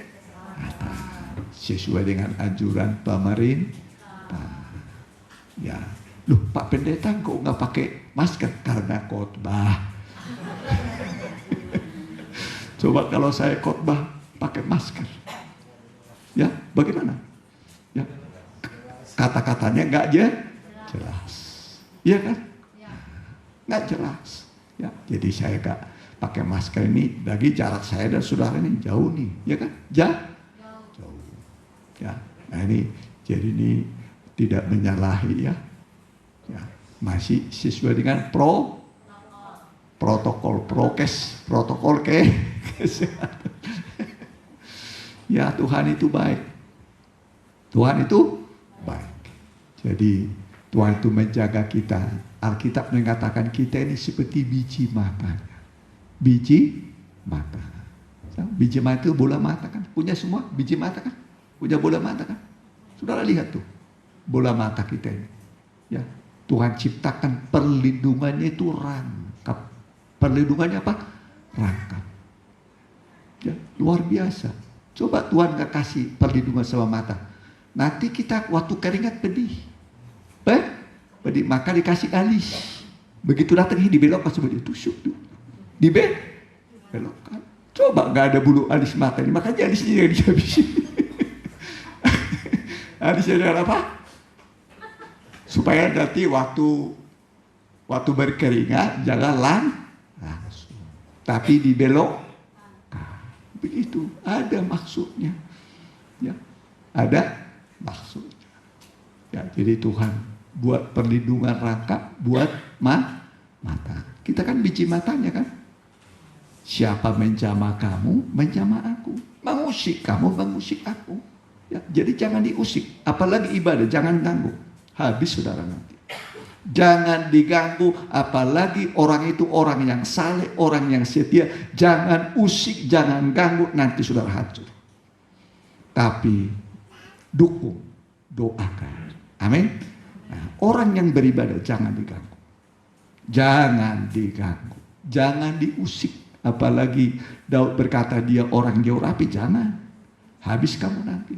sesuai dengan anjuran pemerintah. Ya, loh Pak Pendeta kok nggak pakai masker karena khotbah. Coba kalau saya khotbah pakai masker, ya bagaimana? Ya, kata-katanya nggak jelas, ya kan? Nggak jelas. Ya, jadi saya nggak pakai masker ini bagi jarak saya dan saudara ini jauh nih, ya kan? Jauh. Ya, nah ini jadi ini tidak menyalahi ya. Ya, masih sesuai dengan protokol prokes, protokol kesehatan. Ya, Tuhan itu baik. Tuhan itu baik. Jadi Tuhan itu menjaga kita. Alkitab mengatakan kita ini seperti biji matanya. Biji mata. Biji mata itu bola mata kan? Punya semua biji mata kan? Punya bola mata kan? Saudara lihat tuh bola mata kita ini. Ya, Tuhan ciptakan perlindungannya itu rangkap. Perlindungannya apa? Rangkap. Ya, luar biasa. Coba Tuhan gak kasih perlindungan sama mata. Nanti kita waktu keringat pedih. Pedih, maka dikasih alis. Begitu datang ini dibelokkan seperti tusuk tuh. Dibelokkan. Coba gak ada bulu alis mata ini, makanya alisnya yang dihabisin. Alisnya dengan apa? Supaya nanti waktu berkeringat jangan langsung, tapi dibelokkan. Begitu, ada maksudnya. Ya, ada maksudnya. Ya, jadi Tuhan buat perlindungan rangkap buat mata. Kita kan biji matanya kan. Siapa menjamah kamu, menjamah aku. Mengusik kamu, mengusik aku. Ya, jadi jangan diusik. Apalagi ibadah, jangan ganggu. Habis saudara nanti. Jangan diganggu, apalagi orang itu orang yang saleh, orang yang setia. Jangan usik, jangan ganggu, nanti saudara hancur. Tapi dukung, doakan. Amin. Nah, orang yang beribadah jangan diganggu. Jangan diganggu. Jangan diusik. Apalagi Daud berkata dia orang geografi, jangan. Habis kamu nanti.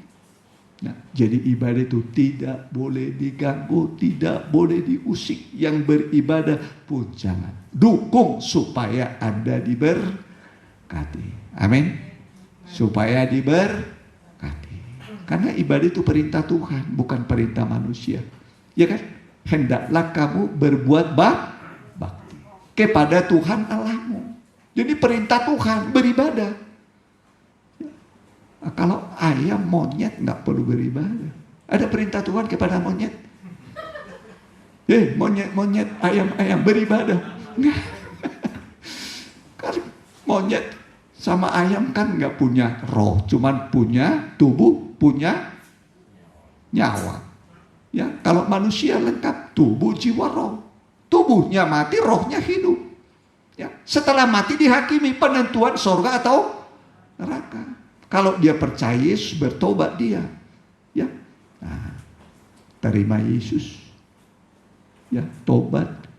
Nah, jadi ibadah itu tidak boleh diganggu, tidak boleh diusik. Yang beribadah pun jangan. Dukung supaya Anda diberkati. Amin. Supaya diberkati. Karena ibadah itu perintah Tuhan, bukan perintah manusia. Ya kan? Hendaklah kamu berbuat bakti kepada Tuhan Allahmu. Jadi perintah Tuhan beribadah. Nah, kalau ayam monyet nggak perlu beribadah. Ada perintah Tuhan kepada monyet. Monyet ayam beribadah. Enggak. Kan monyet sama ayam kan nggak punya roh, cuman punya tubuh, punya nyawa. Ya, kalau manusia lengkap tubuh, jiwa, roh. Tubuhnya mati, rohnya hidup. Ya, setelah mati dihakimi penentuan surga atau neraka. Kalau dia percaya Yesus, bertobat dia. Ya. Nah, terima Yesus. Ya, tobat,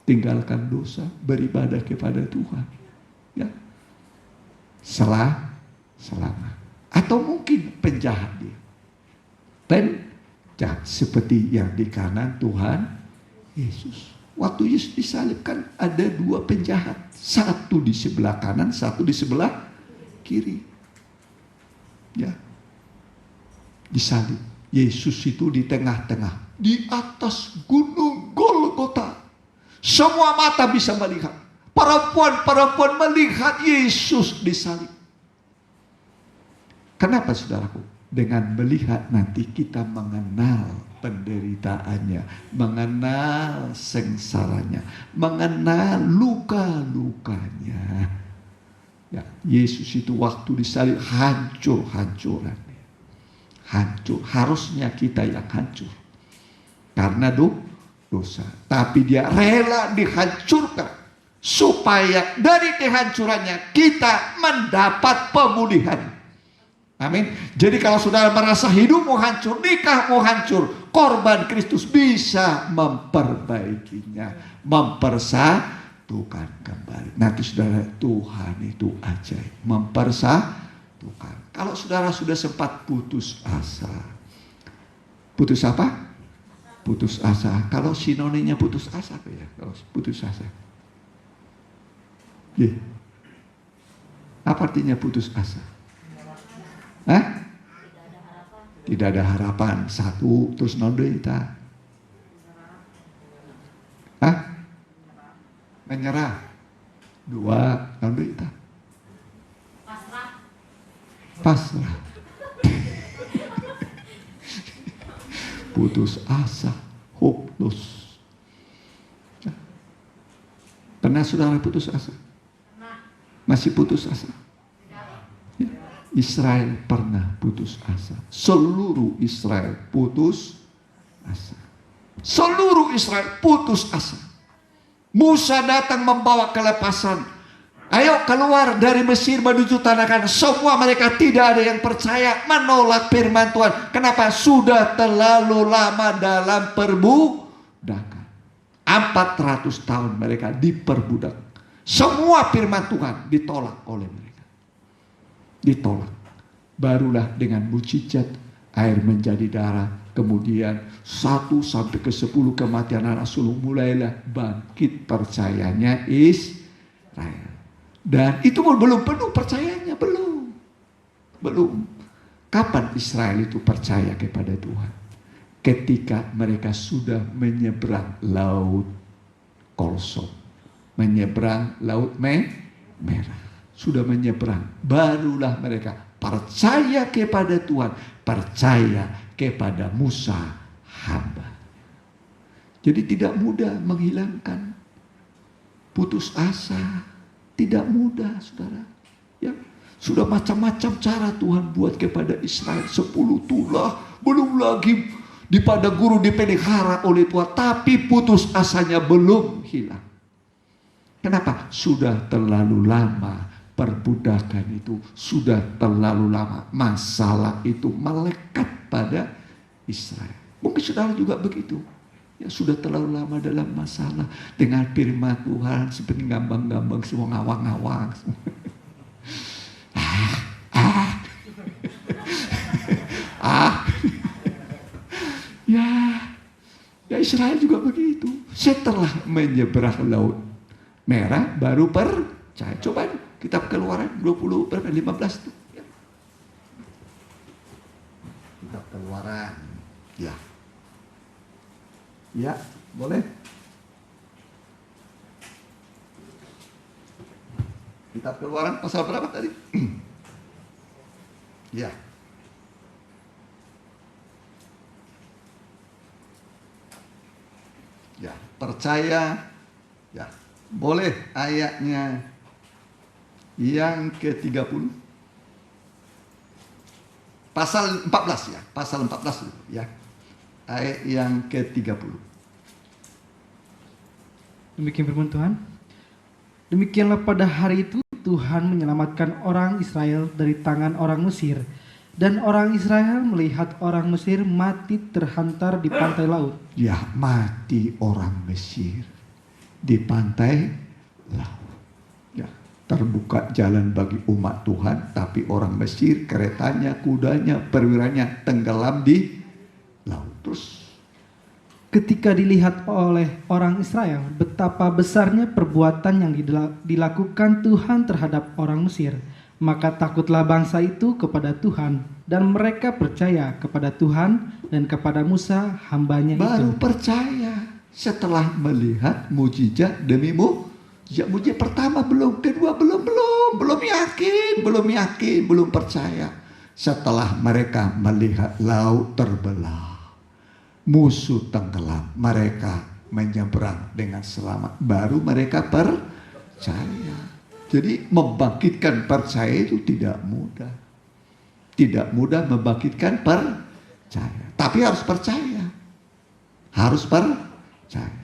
tinggalkan dosa, beribadah kepada Tuhan. Ya. Selamat. Atau mungkin penjahat dia. Penjahat seperti yang di kanan Tuhan Yesus. Waktu Yesus disalibkan ada dua penjahat. Satu di sebelah kanan, satu di sebelah kiri. Ya. Disalib. Yesus itu di tengah-tengah, di atas gunung Golgota. Semua mata bisa melihat. Perempuan-perempuan melihat Yesus disalib. Kenapa saudaraku? Dengan melihat nanti kita mengenal penderitaannya, mengenal sengsaranya, mengenal luka-lukanya. Ya, Yesus itu waktu disalib hancur-hancuran. Hancur. Harusnya kita yang hancur. Karena dosa. Tapi dia rela dihancurkan. Supaya dari kehancurannya kita mendapat pemulihan. Amin. Jadi kalau saudara merasa hidupmu hancur, nikahmu hancur, korban Kristus bisa memperbaikinya. Mempersatukan kembali. Nanti saudara, Tuhan itu ajaib. Mempersatukan. Kalau saudara sudah sempat putus asa. Putus apa? Putus asa. Kalau sinonimnya putus asa apa ya? Kalau putus asa. Ya. Apa artinya putus asa? Hah? Tidak ada harapan. Satu, terus nonderita. Hah? Menyerah. Dua, nonderita. Pasrah. Putus asa, hopeless. Pernah saudara putus asa? Masih putus asa? Ya. Israel pernah putus asa. Seluruh Israel putus asa. Seluruh Israel putus asa. Musa datang membawa kelepasan. Ayo keluar dari Mesir menuju tanah Kanaan. Semua mereka tidak ada yang percaya, menolak firman Tuhan. Kenapa? Sudah terlalu lama dalam perbudakan. 400 tahun mereka diperbudak. Semua firman Tuhan ditolak oleh mereka. Ditolak. Barulah dengan mujizat air menjadi darah. Kemudian 1 sampai ke 10 kematian anak sulung, mulailah bangkit percayanya Israel. Dan itu belum penuh percayanya, belum. Kapan Israel itu percaya kepada Tuhan? Ketika mereka sudah menyeberang laut Kolsom, menyeberang laut merah, sudah menyeberang, barulah mereka percaya kepada Tuhan, percaya kepada Musa hamba. Jadi tidak mudah menghilangkan putus asa. Tidak mudah, saudara. Ya, sudah macam-macam cara Tuhan buat kepada Israel. 10 tulah, belum lagi di padang gurun dipelihara oleh Tuhan. Tapi putus asanya belum hilang. Kenapa? Sudah terlalu lama perbudakan itu. Sudah terlalu lama masalah itu melekat pada Israel. Mungkin saudara juga begitu. Ya, sudah terlalu lama dalam masalah. Dengan firman Tuhan seperti gambang-gambang semua ngawang-ngawang. Ya Israel juga begitu. Setelah menyeberang laut merah baru percaya. Coba kitab Keluaran 15 itu. Ya. Kitab Keluaran. Ya. Ya, boleh. Kitab Keluaran pasal berapa tadi? Ya. Ya, percaya. Ya, boleh ayatnya yang ke-30. Pasal 14 ya, pasal 14 ya. Ayat yang ke-30. Demikian firman Tuhan. Demikianlah pada hari itu Tuhan menyelamatkan orang Israel dari tangan orang Mesir. Dan orang Israel melihat orang Mesir mati terhantar di pantai laut. Ya, mati orang Mesir di pantai laut. Ya, terbuka jalan bagi umat Tuhan, tapi orang Mesir, keretanya, kudanya, perwiranya tenggelam di laut. Terus ketika dilihat oleh orang Israel betapa besarnya perbuatan yang dilakukan Tuhan terhadap orang Mesir, Maka takutlah bangsa itu kepada Tuhan, dan mereka percaya kepada Tuhan dan kepada Musa hambanya Baru itu. percaya setelah melihat mujizat demi mujizat. Mujizat pertama belum, kedua belum yakin, belum percaya. Setelah mereka melihat laut terbelah, musuh tenggelam, mereka menyeberang dengan selamat, baru mereka percaya. Jadi membangkitkan percaya itu tidak mudah. Tidak mudah membangkitkan percaya. Tapi harus percaya. Harus percaya.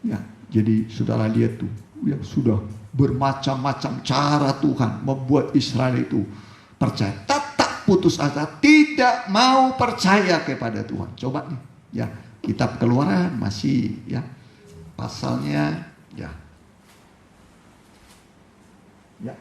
Ya, jadi saudara lihat tuh, yang sudah bermacam-macam cara Tuhan membuat Israel itu percaya. Tetap putus asa, tidak mau percaya kepada Tuhan. Coba nih, ya, kitab Keluaran masih ya, pasalnya ya. Ya.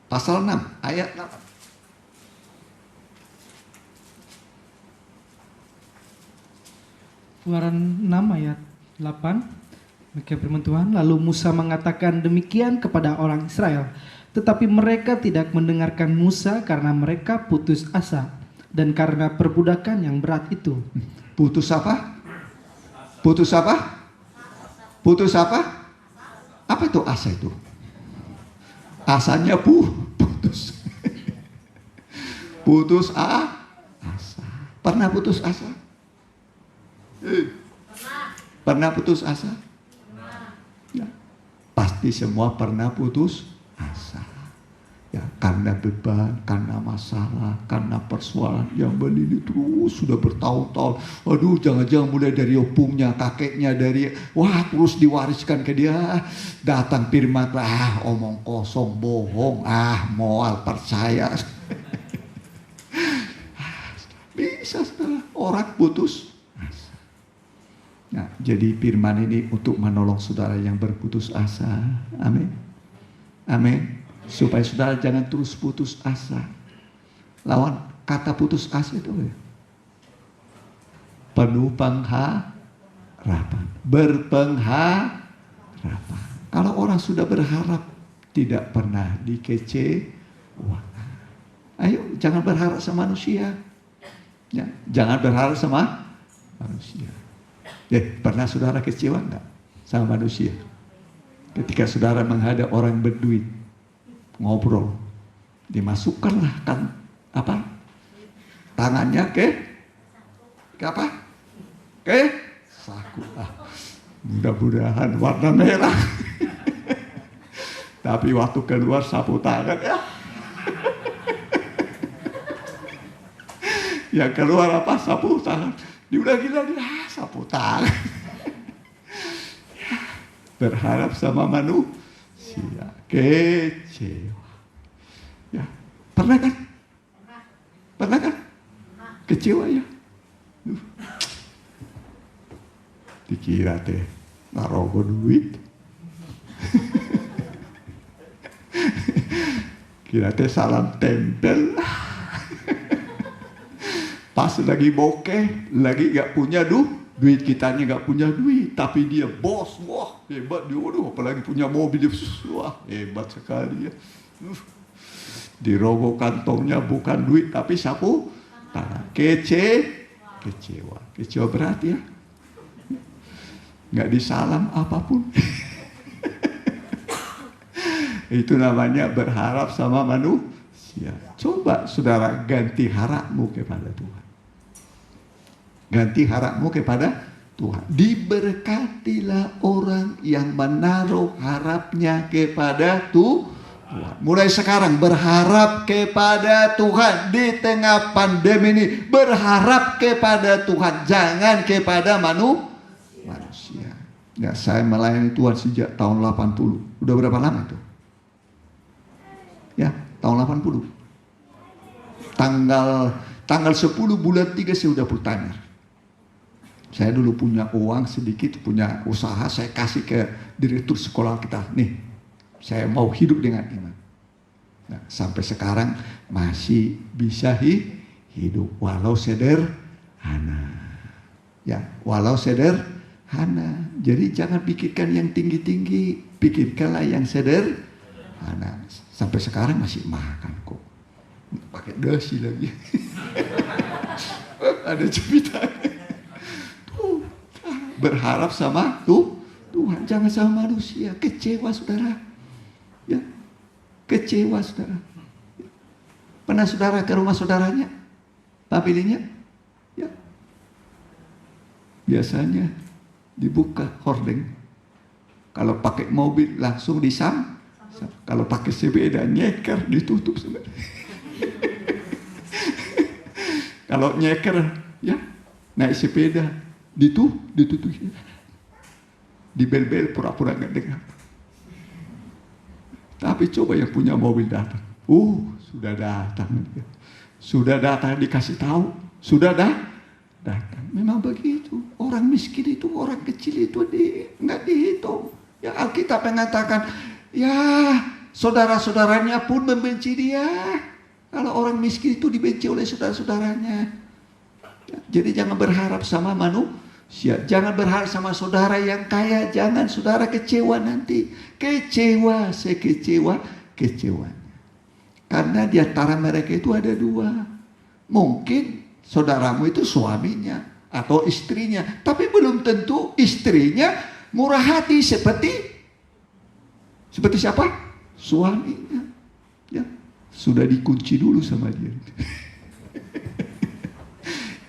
Pasal 6 ayat 8. Keluaran 6 ayat 8. Demikian firman Tuhan. Lalu Musa mengatakan demikian kepada orang Israel, tetapi mereka tidak mendengarkan Musa karena mereka putus asa dan karena perbudakan yang berat itu. Putus apa? Putus apa? Putus apa? Apa itu asa itu? Asanya putus. Putus asa. Pernah putus asa? Pernah putus asa? Ya. Pasti semua pernah putus asa. Ya, karena beban, karena masalah, karena persoalan yang melilit terus sudah bertahun-tahun. Aduh, jangan-jangan mulai dari opungnya, kakeknya, dari terus diwariskan ke dia. Datang firman, omong kosong, bohong, moal percaya. Bisa setelah orang putus asa. Nah, jadi firman ini untuk menolong saudara yang berputus asa. Amin. Amin. Supaya saudara jangan terus putus asa. Lawan kata putus asa itu penuh pengharapan, berpengharapan. Kalau orang sudah berharap tidak pernah dikecewakan. Ayo, jangan berharap sama manusia. Ya, jangan berharap sama manusia. Pernah saudara kecewa enggak sama manusia? Ketika saudara menghadap orang berduit, ngobrol, dimasukkanlah tangannya ke apa? Ke saku. Mudah-mudahan warna merah. Tapi waktu keluar sapu tangan ya. Yang keluar apa? Sapu tangan. Dia udah gila dia sapu tangan. Berharap sama manusia. Kecewa. Ya, pernah kan? Pernah kan? Kecewa ya. Dikira teh narogo duit. Kira teh salam tempel. Pas lagi bokeh, lagi gak punya duit, kitanya gak punya duit, tapi dia bos, wah hebat dia, apalagi punya mobil, wah hebat sekali ya. Dirogoh kantongnya bukan duit tapi sapu tangan. Kecewa berat ya. Nggak disalam apapun. Itu namanya berharap sama manusia. Coba saudara ganti harapmu kepada Tuhan. Ganti harapmu kepada Tuhan. Diberkatilah orang yang menaruh harapnya kepada Tuhan. Mulai sekarang berharap kepada Tuhan. Di tengah pandemi ini berharap kepada Tuhan, jangan kepada manusia. Ya, saya melayani Tuhan sejak tahun 80. Udah berapa lama itu? Ya, tahun 80. Tanggal 10 bulan 3 saya udah bertanya. Saya dulu punya uang sedikit, punya usaha, saya kasih ke direktur sekolah kita. Nih, saya mau hidup dengan iman. Nah, sampai sekarang masih bisa hidup walau sederhana. Ya, walau sederhana. Jadi jangan pikirkan yang tinggi-tinggi, pikirkanlah yang sederhana. Anak sampai sekarang masih makan kok. Pakai dasi lagi. Ada jepitannya. Tuh, berharap sama Tuhan, jangan sama manusia. Kecewa saudara. Ya, kecewa saudara. Pernah saudara ke rumah saudaranya, familinya? Ya, biasanya dibuka hordeng. Kalau pakai mobil langsung disam. Kalau pakai sepeda nyeker ditutup sebenarnya. Kalau nyeker ya naik sepeda ditutup. Dibel-bel pura-pura nggak dengar. Tapi coba yang punya mobil datang. Sudah datang. Sudah datang dikasih tahu. Sudah datang. Memang begitu. Orang miskin itu, orang kecil itu nggak dihitung. Ya Alkitab mengatakan, ya saudara-saudaranya pun membenci dia. Kalau orang miskin itu dibenci oleh saudara-saudaranya. Ya, jadi jangan berharap sama manusia. Jangan berharap sama saudara yang kaya. Jangan saudara kecewa nanti. Kecewa, kecewanya. Karena di antara mereka itu ada dua. Mungkin saudaramu itu suaminya atau istrinya. Tapi belum tentu istrinya murah hati seperti siapa? Suaminya. Ya, sudah dikunci dulu sama dia.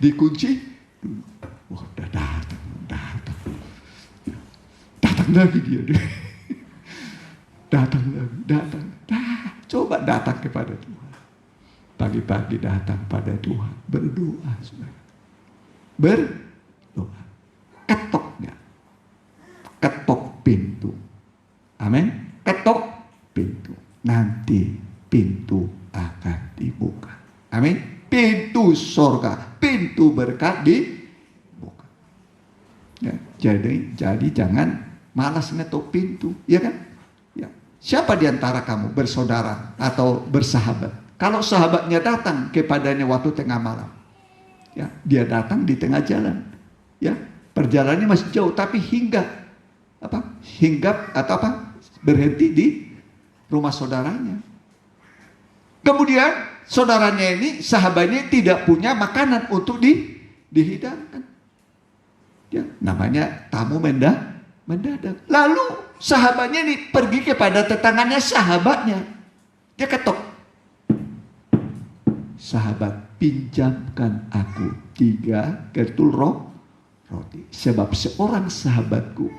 Dikunci. Wah, udah datang. Datang lagi dia. Datang lagi. Coba datang kepada Tuhan. Pagi-pagi datang pada Tuhan. Berdoa, saudara. Berdoa. Ketoknya. Ketok pintu. Amin. Ketok pintu. Nanti pintu akan dibuka. Amin. Pintu surga, pintu berkat dibuka. Ya, jadi jangan malas ngetok pintu, ya kan? Ya. Siapa di antara kamu bersaudara atau bersahabat? Kalau sahabatnya datang kepadanya waktu tengah malam, ya, dia datang di tengah jalan, ya, perjalanannya masih jauh, tapi hinggap atau berhenti di rumah saudaranya. Kemudian saudaranya ini, sahabatnya tidak punya makanan untuk dihidangkan. Ya, namanya tamu mendadak. Lalu sahabatnya ini pergi kepada tetangganya sahabatnya. Dia ketok. Sahabat, pinjamkan aku 3 kertul roti. Sebab seorang sahabatku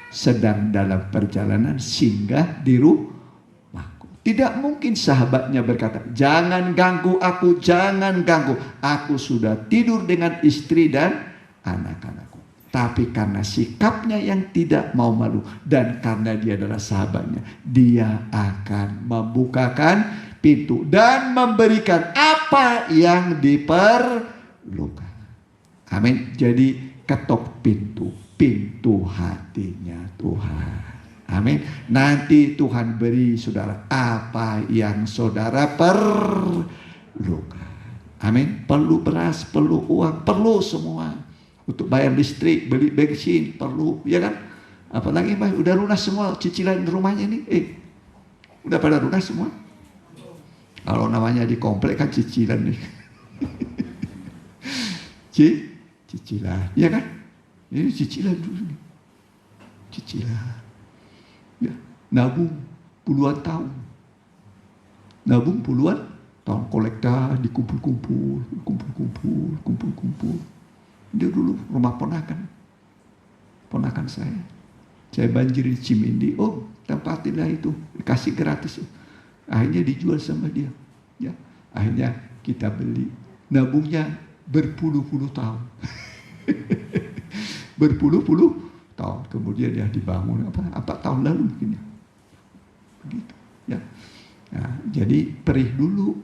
sedang dalam perjalanan singgah di rumahku. Tidak mungkin sahabatnya berkata, jangan ganggu aku, jangan ganggu. Aku sudah tidur dengan istri dan anak-anakku. Tapi karena sikapnya yang tidak mau malu dan karena dia adalah sahabatnya, dia akan membukakan pintu dan memberikan apa yang diperlukan. Amin. Jadi ketok pintu hatinya Tuhan. Amin. Nanti Tuhan beri saudara apa yang saudara perlukan. Amin. Perlu beras, perlu uang, perlu semua. Untuk bayar listrik, beli bensin, perlu, ya kan? Apalagi udah lunas semua cicilan rumahnya ini. Udah pada lunas semua. Kalau namanya di komplek kan cicilan nih. Cicilan, ya kan? Ini cicilan dulu nih. Cicilan. Ya, nabung puluhan tahun. Kolekta dikumpul-kumpul. Dia dulu rumah ponakan saya. Saya banjir di Cimindi. Tempatilah itu, dikasih gratis. Akhirnya dijual sama dia. Ya, akhirnya kita beli. Nabungnya berpuluh-puluh tahun. Berpuluh-puluh tahun. Kemudian ya dibangun 4 tahun lalu mungkin ya. Begitu. Ya. Nah, jadi perih dulu.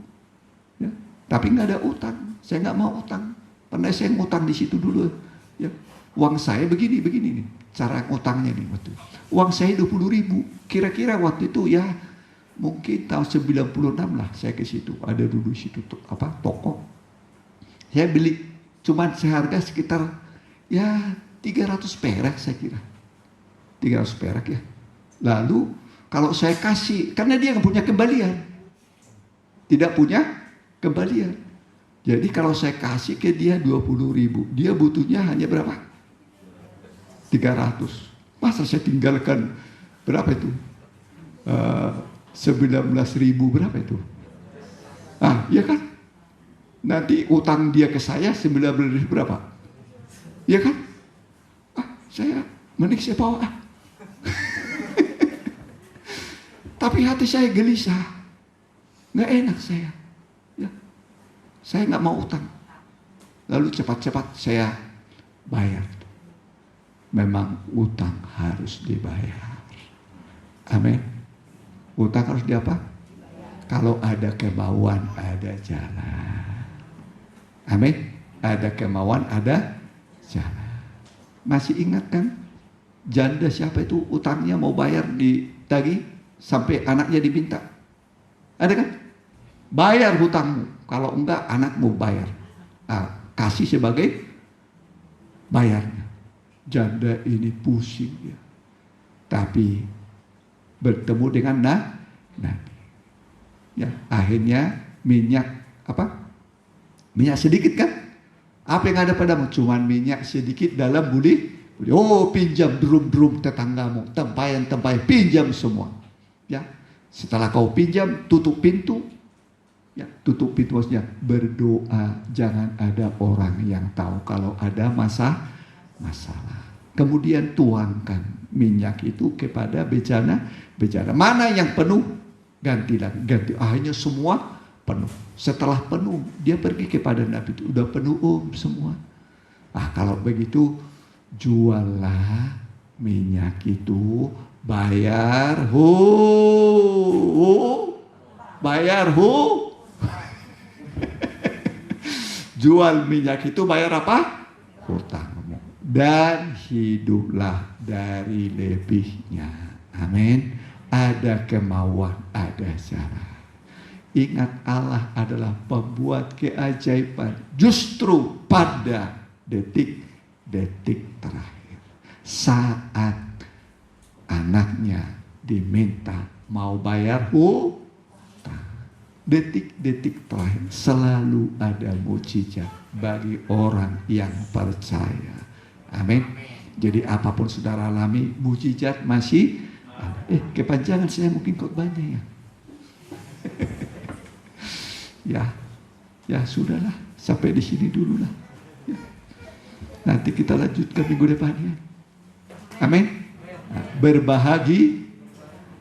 Ya. Tapi nggak ada utang. Saya nggak mau utang. Pernah saya ngutang di situ dulu. Ya. Uang saya begini nih. Cara ngutangnya nih waktu. Uang saya 20.000. Kira-kira waktu itu ya mungkin tahun 96 lah saya ke situ. Ada dulu situ toko. Saya beli cuman seharga sekitar ya 300 perak saya kira. 300 perak ya. Lalu Kalau saya kasih, karena dia nggak punya kembalian. Tidak punya kembalian. Jadi kalau saya kasih ke dia 20.000, dia butuhnya hanya berapa? 300. Masa saya tinggalkan berapa itu? 19.000 berapa itu? Ah, iya kan? Nanti utang dia ke saya 19.000 berapa? Iya kan? Ah, saya mending saya bawa. Tapi hati saya gelisah, nggak enak saya. Ya. Saya nggak mau utang. Lalu cepat-cepat saya bayar. Memang utang harus dibayar. Amin. Utang harus diapa? Kalau ada kemauan, ada jalan. Amin. Ada kemauan, ada jalan. Masih ingat kan? Janda siapa itu utangnya mau bayar ditagih sampai anaknya diminta. Ada kan? Bayar hutangmu. Kalau enggak anakmu bayar. Kasih sebagai bayarnya. Janda ini pusing ya. Tapi bertemu dengan Nabi. Ya, akhirnya minyak apa? Minyak sedikit kan? Apa yang ada padamu? Cuman minyak sedikit dalam buli. Oh, pinjam drum-drum tetanggamu, tempayan-tempayan, pinjam semua. Ya, setelah kau pinjam, tutup pintu. Ya, tutup pintu maksudnya berdoa, jangan ada orang yang tahu kalau ada masalah. Kemudian tuangkan minyak itu kepada bejana. Mana yang penuh, ganti. Akhirnya semua penuh. Setelah penuh, dia pergi kepada Nabi itu, udah penuh semua. Kalau begitu, juallah minyak itu, bayar jual minyak itu, bayar apa? Hutangmu. Dan hiduplah dari lebihnya. Amin. Ada kemauan, ada cara. Ingat, Allah adalah pembuat keajaiban. Justru pada detik-detik terakhir, saat anaknya diminta mau bayar hutang, detik-detik terakhir selalu ada mukjizat bagi orang yang percaya. Amin. Jadi apapun saudara alami, mukjizat masih ada. Kepanjangan saya mungkin khotbahnya ya. Ya sudahlah, sampai di sini dulu lah. Ya. Nanti kita lanjutkan minggu depannya. Amin. Berbahagi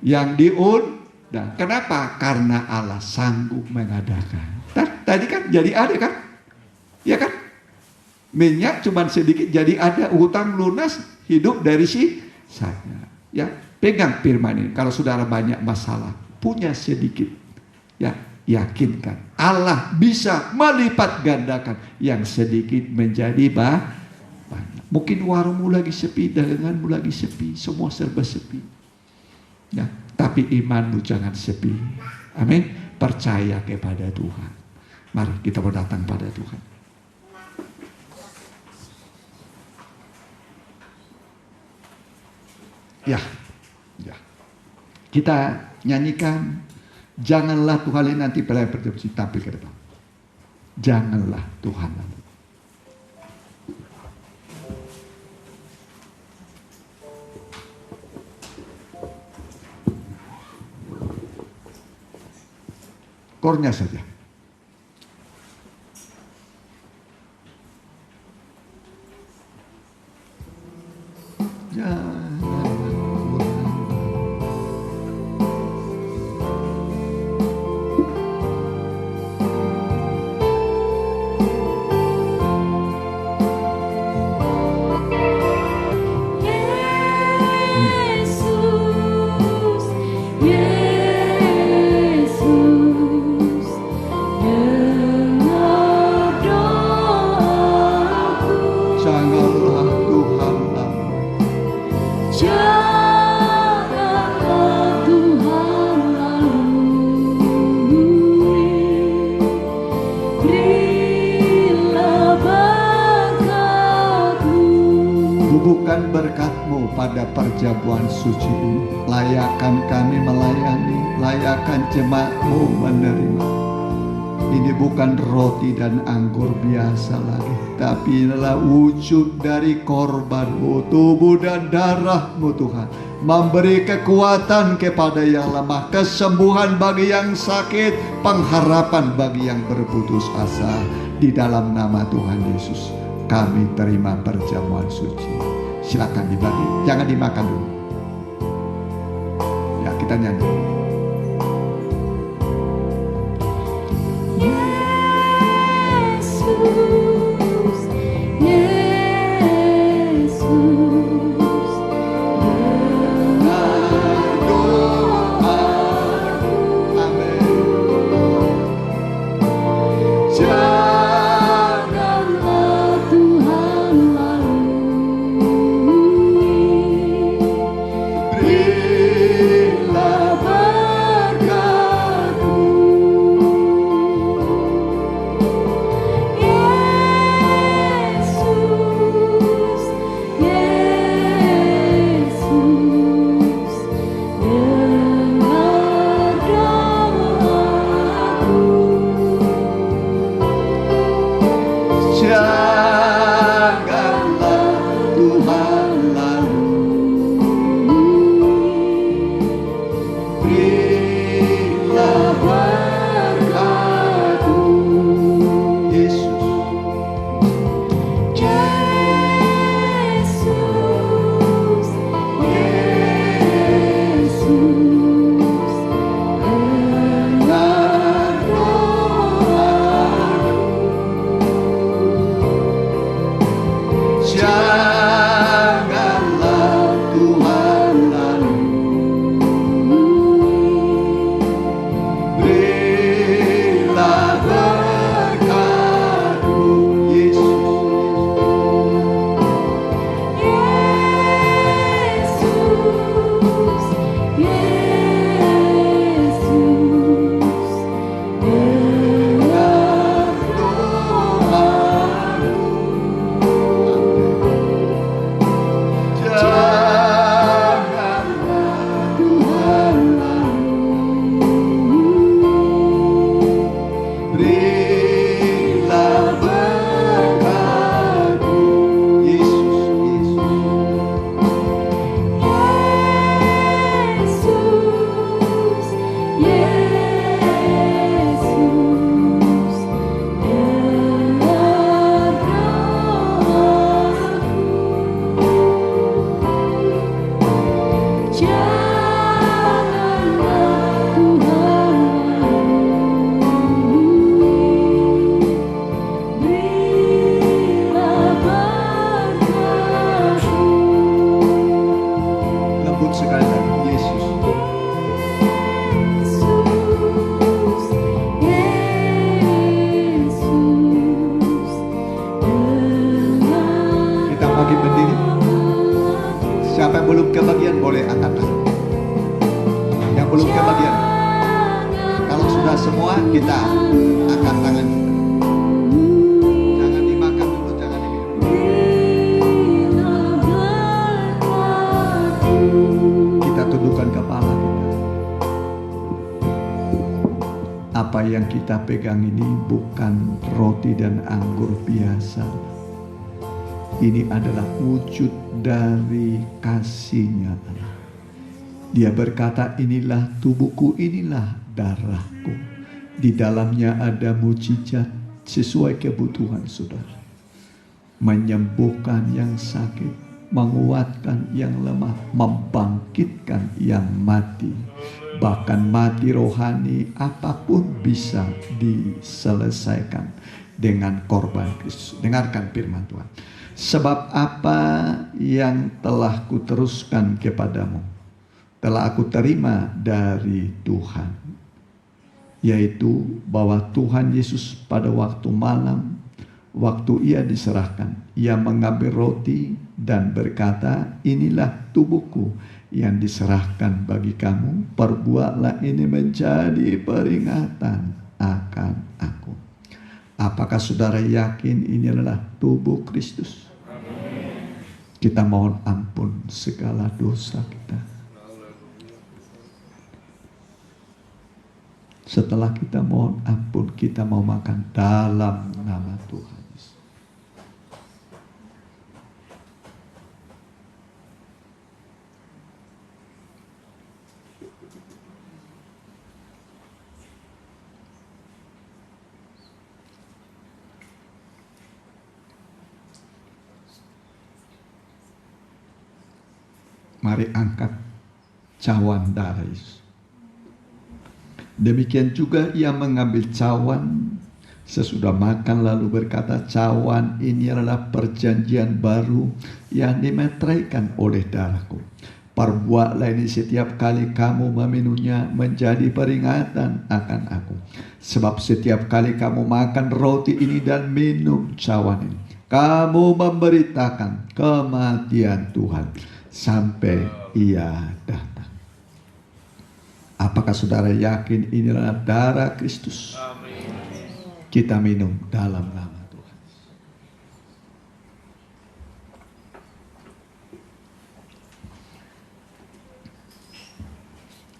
yang diundang. Kenapa? Karena Allah sanggup mengadakan. Tadi kan jadi ada kan? Ya kan? Minyak cuma sedikit jadi ada, hutang lunas, hidup dari sana. Ya, pegang firman ini. Kalau saudara banyak masalah, punya sedikit, ya yakinkan Allah bisa melipat gandakan yang sedikit menjadi banyak. Mungkin warungmu lagi sepi, daganganmu lagi sepi, semua serba sepi. Ya, tapi imanmu jangan sepi. Amin. Percaya kepada Tuhan. Mari kita berdatang pada Tuhan. Ya. Kita nyanyikan janganlah Tuhan nanti pelayan perjamuan tampil ke depan. Janganlah Tuhan. Kornya saja. tubuhkan berkat-Mu pada perjamuan suci ini. Layakan kami melayani, layakan jemaat-Mu menerima. Ini bukan roti dan anggur biasa lagi, tapi inilah wujud dari korban-Mu, tubuh dan darah-Mu Tuhan. Memberi kekuatan kepada yang lemah, kesembuhan bagi yang sakit, pengharapan bagi yang berputus asa. Di dalam nama Tuhan Yesus, kami terima perjamuan suci. Silakan dibagi, jangan dimakan dulu. Ya, kita nyanyi. belum kebagian boleh angkat tangan. Yang belum kebagian, kalau sudah semua kita angkat tangan. Jangan dimakan dulu, jangan diminum dulu. Kita tundukkan kepala kita. Apa yang kita pegang ini bukan roti dan anggur biasa. Ini adalah wujud dari kasih-Nya Allah. Dia berkata, inilah tubuhku, inilah darahku. Di dalamnya ada mujizat sesuai kebutuhan saudara. Menyembuhkan yang sakit, menguatkan yang lemah, membangkitkan yang mati. Bahkan mati rohani apapun bisa diselesaikan dengan korban Kristus. Dengarkan firman Tuhan. Sebab apa yang telah kuteruskan kepadamu, telah aku terima dari Tuhan. Yaitu bahwa Tuhan Yesus pada waktu malam, waktu ia diserahkan, ia mengambil roti dan berkata, inilah tubuhku yang diserahkan bagi kamu. Perbuatlah ini menjadi peringatan akan aku. Apakah saudara yakin ini adalah tubuh Kristus? Kita mohon ampun segala dosa kita. Setelah kita mohon ampun, kita mau makan dalam nama Tuhan. Mari angkat cawan darah Yesus. Demikian juga ia mengambil cawan sesudah makan lalu berkata, cawan ini adalah perjanjian baru yang dimeteraikan oleh darahku. Perbuatlah ini setiap kali kamu meminumnya menjadi peringatan akan aku. Sebab setiap kali kamu makan roti ini dan minum cawan ini, kamu memberitakan kematian Tuhan sampai ia datang. Apakah saudara yakin ini adalah darah Kristus? Kita minum dalam nama Tuhan.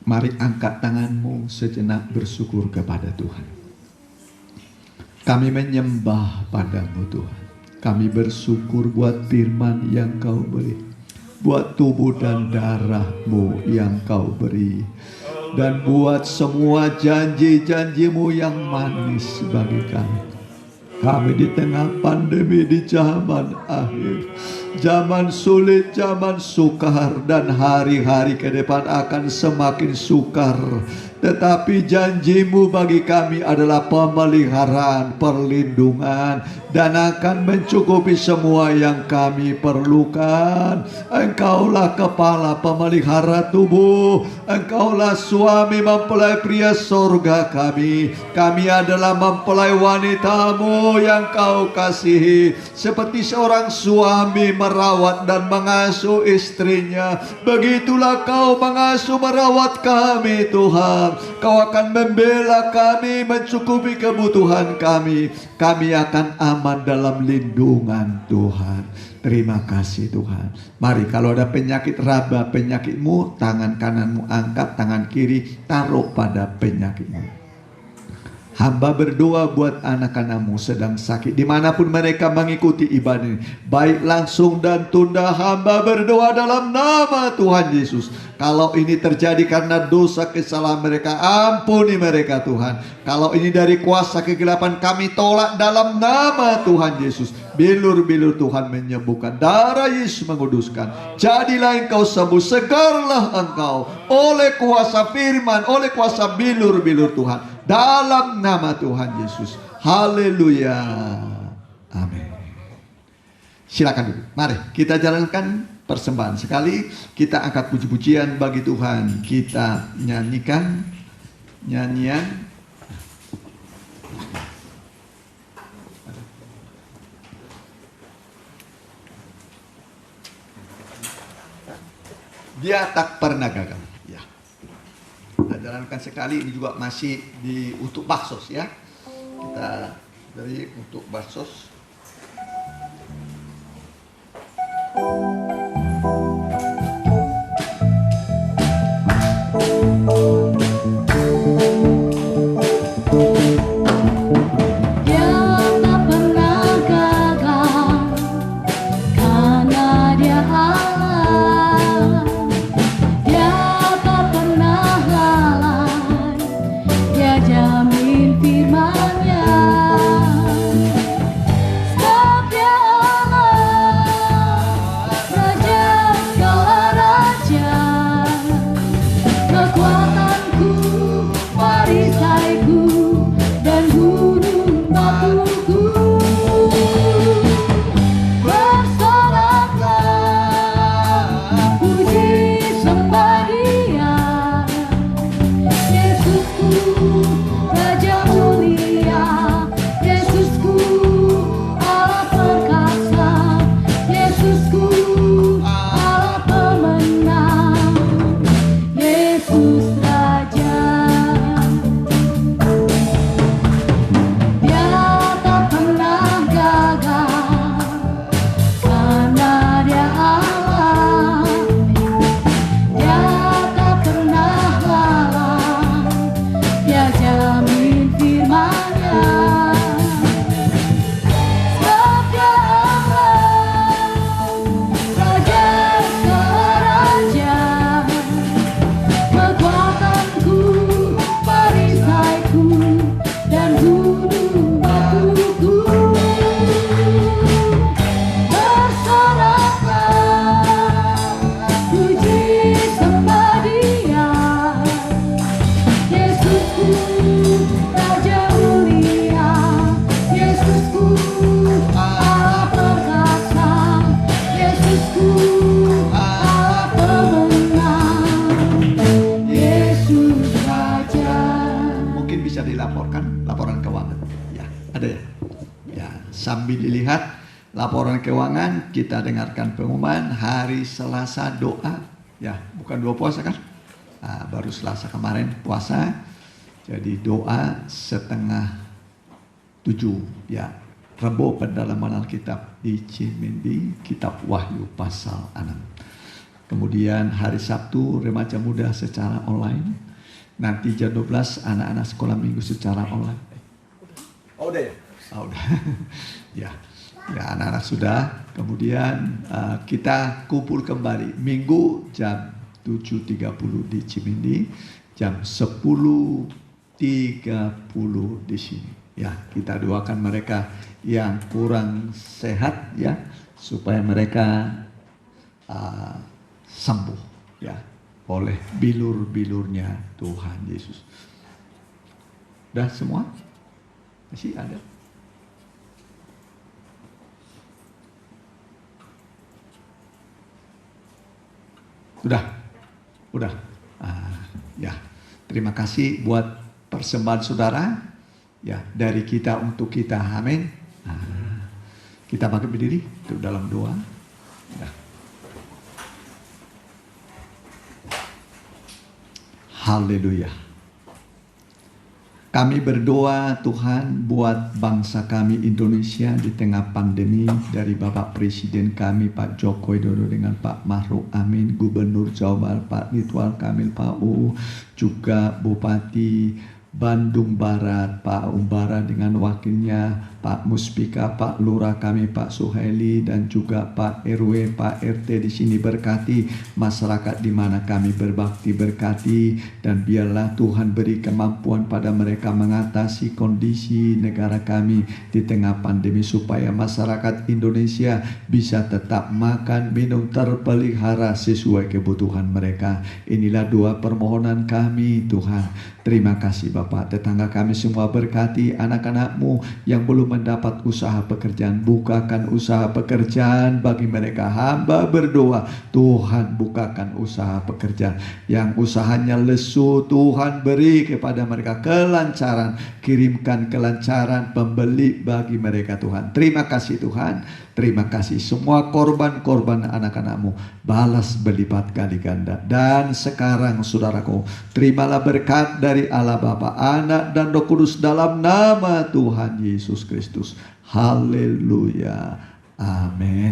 Mari angkat tanganmu sejenak bersyukur kepada Tuhan. Kami menyembah padamu Tuhan. Kami bersyukur buat firman yang kau beri, buat tubuh dan darah-Mu yang kau beri, dan buat semua janji-janji-Mu yang manis bagi kami. Kami di tengah pandemi, di zaman akhir, zaman sulit, zaman sukar, dan hari-hari ke depan akan semakin sukar. Tetapi janji-Mu bagi kami adalah pemeliharaan, perlindungan, dan akan mencukupi semua yang kami perlukan. Engkaulah kepala pemelihara tubuh, Engkaulah suami mempelai pria sorga kami. Kami adalah mempelai wanita-Mu yang Kau kasihi. Seperti seorang suami merawat dan mengasuh istrinya, begitulah Kau mengasuh merawat kami Tuhan. Kau akan membela kami, mencukupi kebutuhan kami. Kami akan aman dalam lindungan Tuhan. Terima kasih Tuhan. Mari kalau ada penyakit raba penyakitmu, tangan kananmu angkat, tangan kiri taruh pada penyakitmu. Hamba berdoa buat anak-anakmu sedang sakit, dimanapun mereka mengikuti ibadah ini, baik langsung dan tunda. Hamba berdoa dalam nama Tuhan Yesus. Kalau ini terjadi karena dosa kesalahan mereka, ampuni mereka Tuhan. Kalau ini dari kuasa kegelapan, kami tolak dalam nama Tuhan Yesus. Bilur-bilur Tuhan menyembuhkan, darah Yesus menguduskan. Jadilah engkau sembuh, segarlah engkau oleh kuasa firman, oleh kuasa bilur-bilur Tuhan, dalam nama Tuhan Yesus. Haleluya. Amin. Silakan duduk. Mari kita jalankan persembahan. Sekali kita angkat puji-pujian bagi Tuhan. Kita nyanyikan nyanyian Dia tak pernah gagal. Ya. Kita jalankan sekali, ini juga masih di untuk baksos ya. Kita dari untuk baksos. Sambil dilihat laporan keuangan, kita dengarkan pengumuman hari Selasa doa. Ya, bukan doa puasa kan? Nah, baru Selasa kemarin puasa. Jadi doa 6:30 ya. Rebo pendalaman Alkitab di Cimindi, Kitab Wahyu pasal 6. Kemudian hari Sabtu remaja muda secara online. Nanti jam 12 anak-anak sekolah minggu secara online. Oh udah ya? Oh, udah. Ya, anak-anak sudah. Kemudian kita kumpul kembali Minggu jam 7.30 di Cimindi, jam 10.30 di sini. Ya, kita doakan mereka yang kurang sehat ya, supaya mereka sembuh ya oleh bilur-bilurnya Tuhan Yesus. Udah semua? Masih ada? Udah. Ya, terima kasih buat persembahan saudara. Ya, dari kita untuk kita, amin. Kita pakai berdiri untuk dalam doa. Ya. Haleluya. Kami berdoa Tuhan buat bangsa kami Indonesia di tengah pandemi, dari Bapak Presiden kami Pak Joko Widodo dengan Pak Ma'ruf Amin, Gubernur Jawa Barat Pak Ridwan Kamil PAU, juga Bupati Bandung Barat Pak Umbara dengan wakilnya Pak Muspika, Pak Lurah kami Pak Suhaili, dan juga Pak RW, Pak RT di sini. Berkati masyarakat di mana kami berbakti, berkati, dan biarlah Tuhan beri kemampuan pada mereka mengatasi kondisi negara kami di tengah pandemi, supaya masyarakat Indonesia bisa tetap makan minum terpelihara sesuai kebutuhan mereka. Inilah doa permohonan kami Tuhan. Terima kasih Bapak. Tetangga kami semua berkati, anak-anak-Mu yang belum mendapat usaha pekerjaan, bukakan usaha pekerjaan bagi mereka. Hamba berdoa, Tuhan bukakan usaha pekerjaan. Yang usahanya lesu, Tuhan beri kepada mereka kelancaran, kirimkan kelancaran pembeli bagi mereka Tuhan. Terima kasih Tuhan. Terima kasih semua korban-korban anak-anak-Mu, balas berlipat kali ganda. Dan sekarang saudaraku, terimalah berkat dari Allah Bapa, Anak, dan Roh Kudus dalam nama Tuhan Yesus Kristus. Haleluya. Amin.